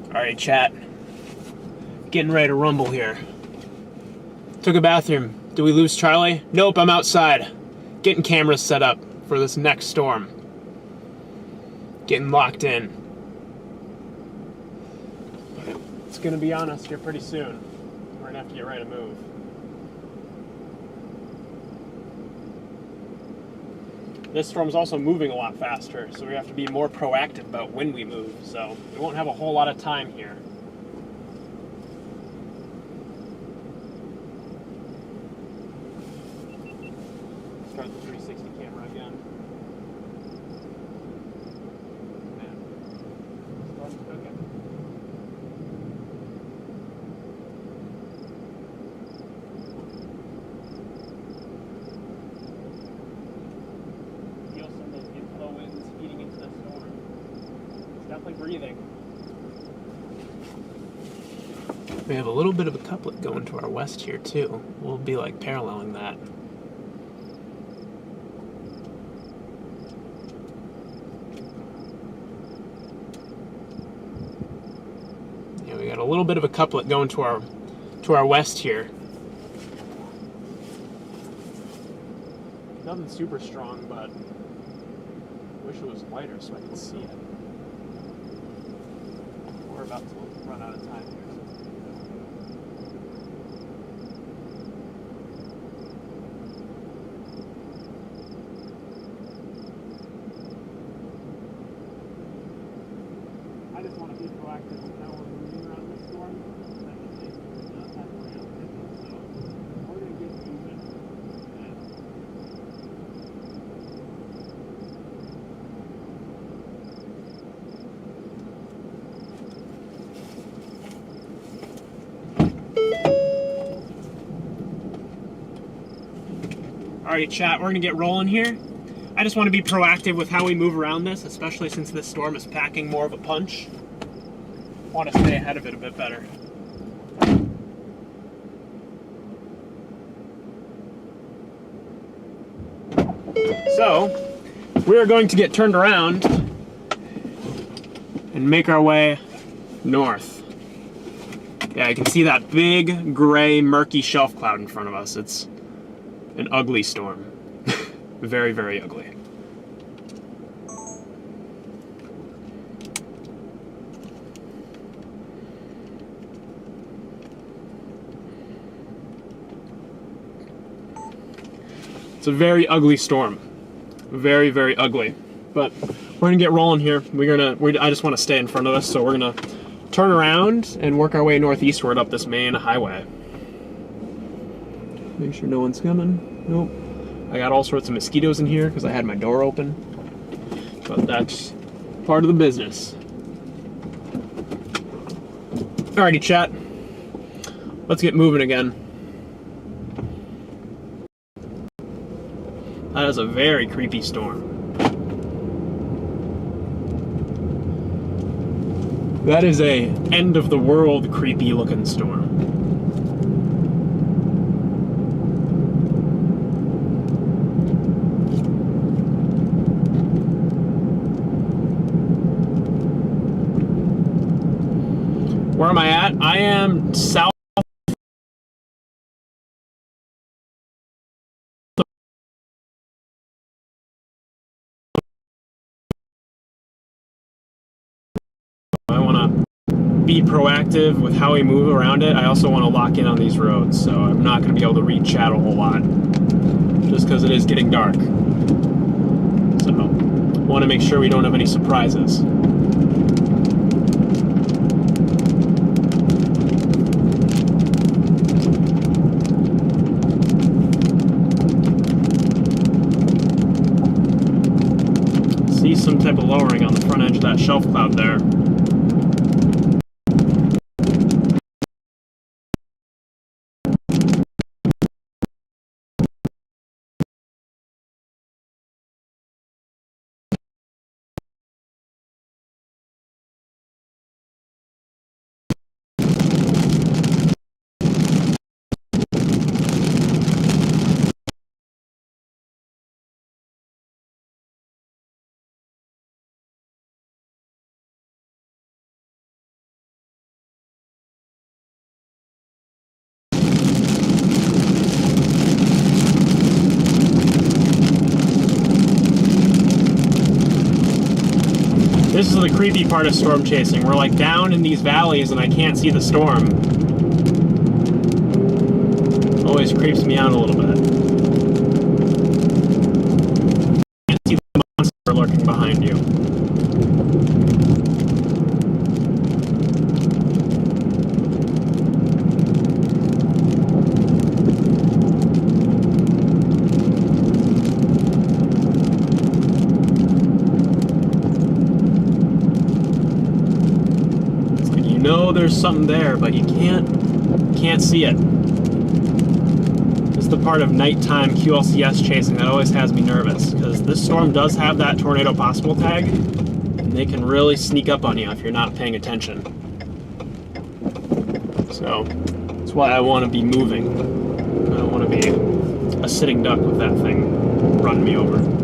Alright, chat. Getting ready to rumble here. Took a bathroom. Did we lose Charlie? Nope, I'm outside. Getting cameras set up for this next storm. Getting locked in. It's gonna be on us here pretty soon. We're gonna have to get ready to move. This storm's also moving a lot faster, so we have to be more proactive about when we move, so we won't have a whole lot of time here. Start the 360 camera again. Okay. Breathing. We have a little bit of a couplet going to our west here too. We'll be like paralleling that. Yeah, we got a little bit of a couplet going to our west here. Nothing super strong, but I wish it was lighter so I could see it. We're about to run out of time here. I just want to be proactive with how we're moving around this storm. We're not that proactive, so we're going to get moving. Alright, chat, we're going to get rolling here. I just want to be proactive with how we move around this, especially since this storm is packing more of a punch. I want to stay ahead of it a bit better. So, we are going to get turned around and make our way north. Yeah, you can see that big, gray, murky shelf cloud in front of us. It's an ugly storm. Very, very ugly. It's a very ugly storm. Very, very ugly. But we're gonna get rolling here. I just want to stay in front of us, so we're gonna turn around and work our way northeastward up this main highway. Make sure no one's coming. Nope. I got all sorts of mosquitoes in here because I had my door open. But that's part of the business. Alrighty, chat. Let's get moving again. That is a very creepy storm. That is a end of the world creepy looking storm. Where am I at? I am south. I want to be proactive with how we move around it. I also want to lock in on these roads, so I'm not going to be able to read chat a whole lot, just because it is getting dark. So, I want to make sure we don't have any surprises. See some type of lowering on the front edge of that shelf cloud there. This is the creepy part of storm chasing. We're like down in these valleys and I can't see the storm. Always creeps me out a little bit. Can't see the monster lurking behind you. know there's something there, but you can't see it. It's the part of nighttime QLCS chasing that always has me nervous, because this storm does have that tornado possible tag, and they can really sneak up on you if you're not paying attention. So that's why I want to be moving. I don't want to be a sitting duck with that thing running me over.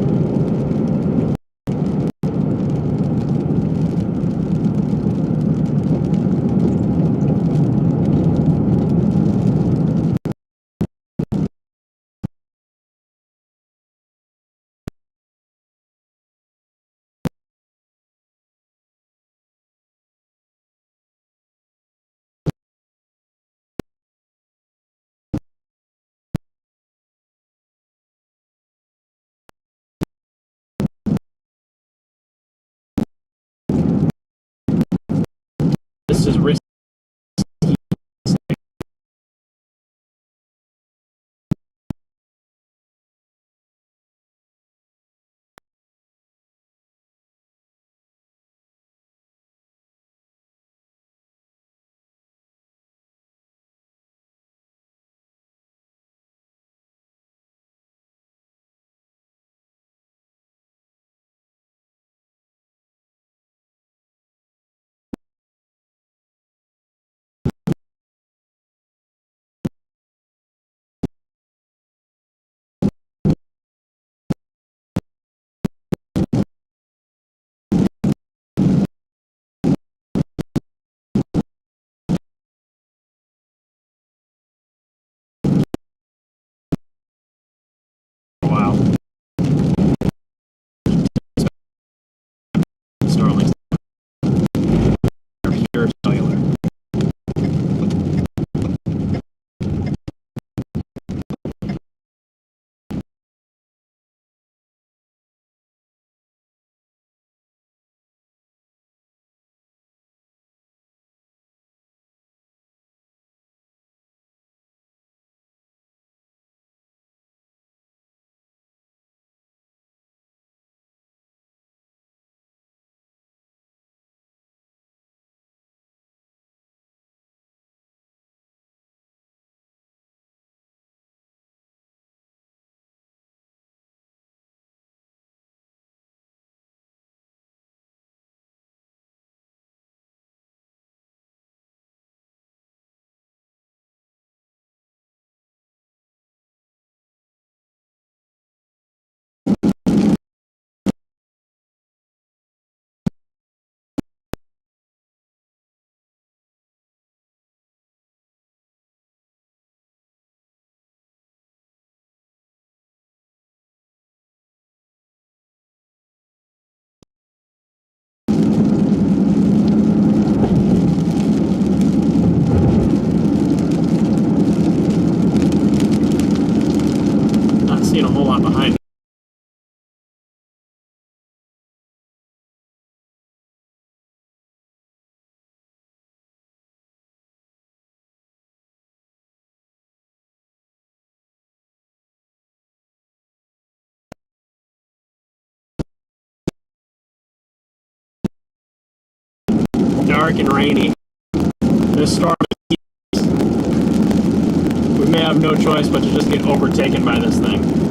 dark and rainy. This storm, we may have no choice but to just get overtaken by this thing.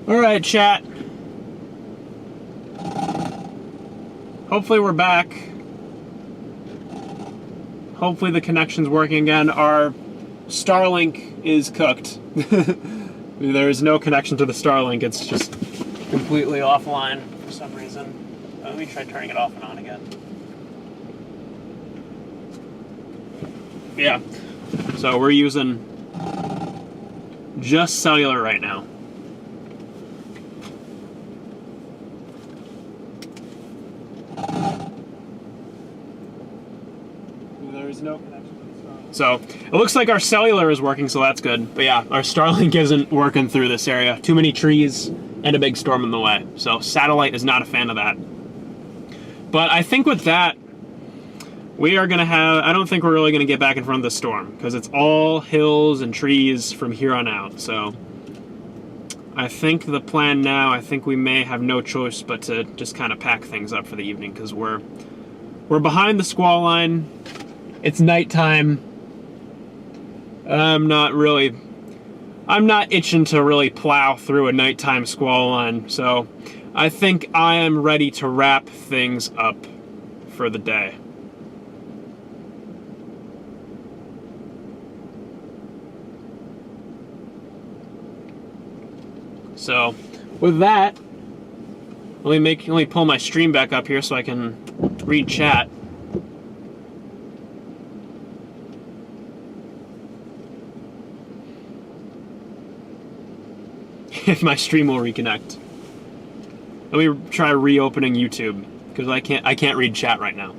All right, chat. Hopefully we're back. Hopefully the connection's working again. Our Starlink is cooked. There is no connection to the Starlink. It's just completely offline for some reason. Let me try turning it off and on again. Yeah. So we're using just cellular right now. There's no connection to the Starlink. So it looks like our cellular is working, so that's good. But yeah, our Starlink isn't working through this area. Too many trees and a big storm in the way. So satellite is not a fan of that. But I think with that, we are gonna have, I don't think we're really gonna get back in front of the storm because it's all hills and trees from here on out. So I think the plan now, I think we may have no choice but to just kind of pack things up for the evening because we're behind the squall line. It's nighttime. I'm not itching to really plow through a nighttime squall line, so I think I am ready to wrap things up for the day. So with that, let me pull my stream back up here so I can read chat. If my stream will reconnect. Let me try reopening YouTube because I can't read chat right now.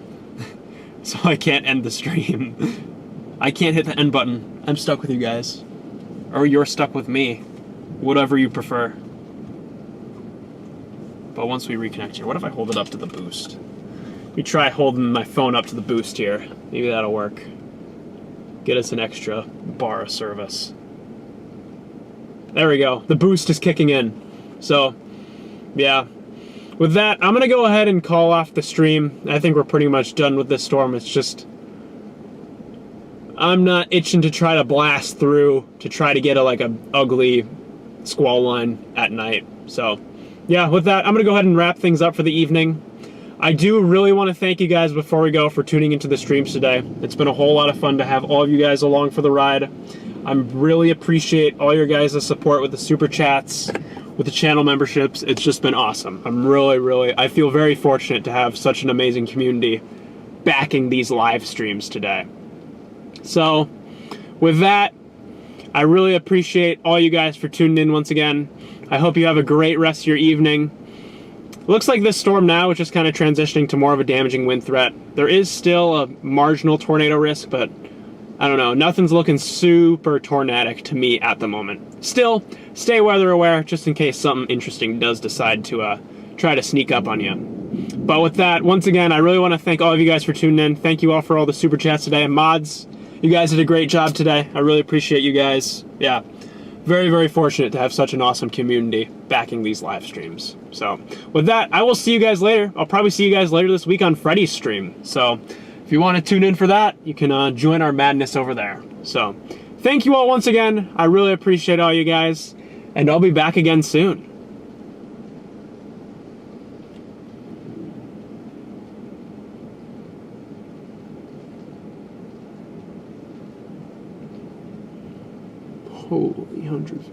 So I can't end the stream. I can't hit the end button. I'm stuck with you guys. Or you're stuck with me. Whatever you prefer. But once we reconnect here, what if I hold it up to the boost? Let me try holding my phone up to the boost here. Maybe that'll work. Get us an extra bar of service. There we go. The boost is kicking in. So, yeah. With that, I'm going to go ahead and call off the stream. I think we're pretty much done with this storm. It's just, I'm not itching to try to blast through to try to get a ugly squall line at night. So, yeah, with that, I'm going to go ahead and wrap things up for the evening. I do really want to thank you guys before we go for tuning into the streams today. It's been a whole lot of fun to have all of you guys along for the ride. I really appreciate all your guys' support with the super chats, with the channel memberships. It's just been awesome. I feel very fortunate to have such an amazing community backing these live streams today. So, with that, I really appreciate all you guys for tuning in once again. I hope you have a great rest of your evening. Looks like this storm now is just kind of transitioning to more of a damaging wind threat. There is still a marginal tornado risk, but I don't know, nothing's looking super tornadic to me at the moment. Still, stay weather aware just in case something interesting does decide to try to sneak up on you. But with that, once again, I really want to thank all of you guys for tuning in. Thank you all for all the super chats today. Mods, you guys did a great job today. I really appreciate you guys. Yeah, very, very fortunate to have such an awesome community backing these live streams. So with that, I will see you guys later. I'll probably see you guys later this week on Freddy's stream. So if you want to tune in for that, you can join our madness over there. So, thank you all once again. I really appreciate all you guys, and I'll be back again soon. Holy hundreds.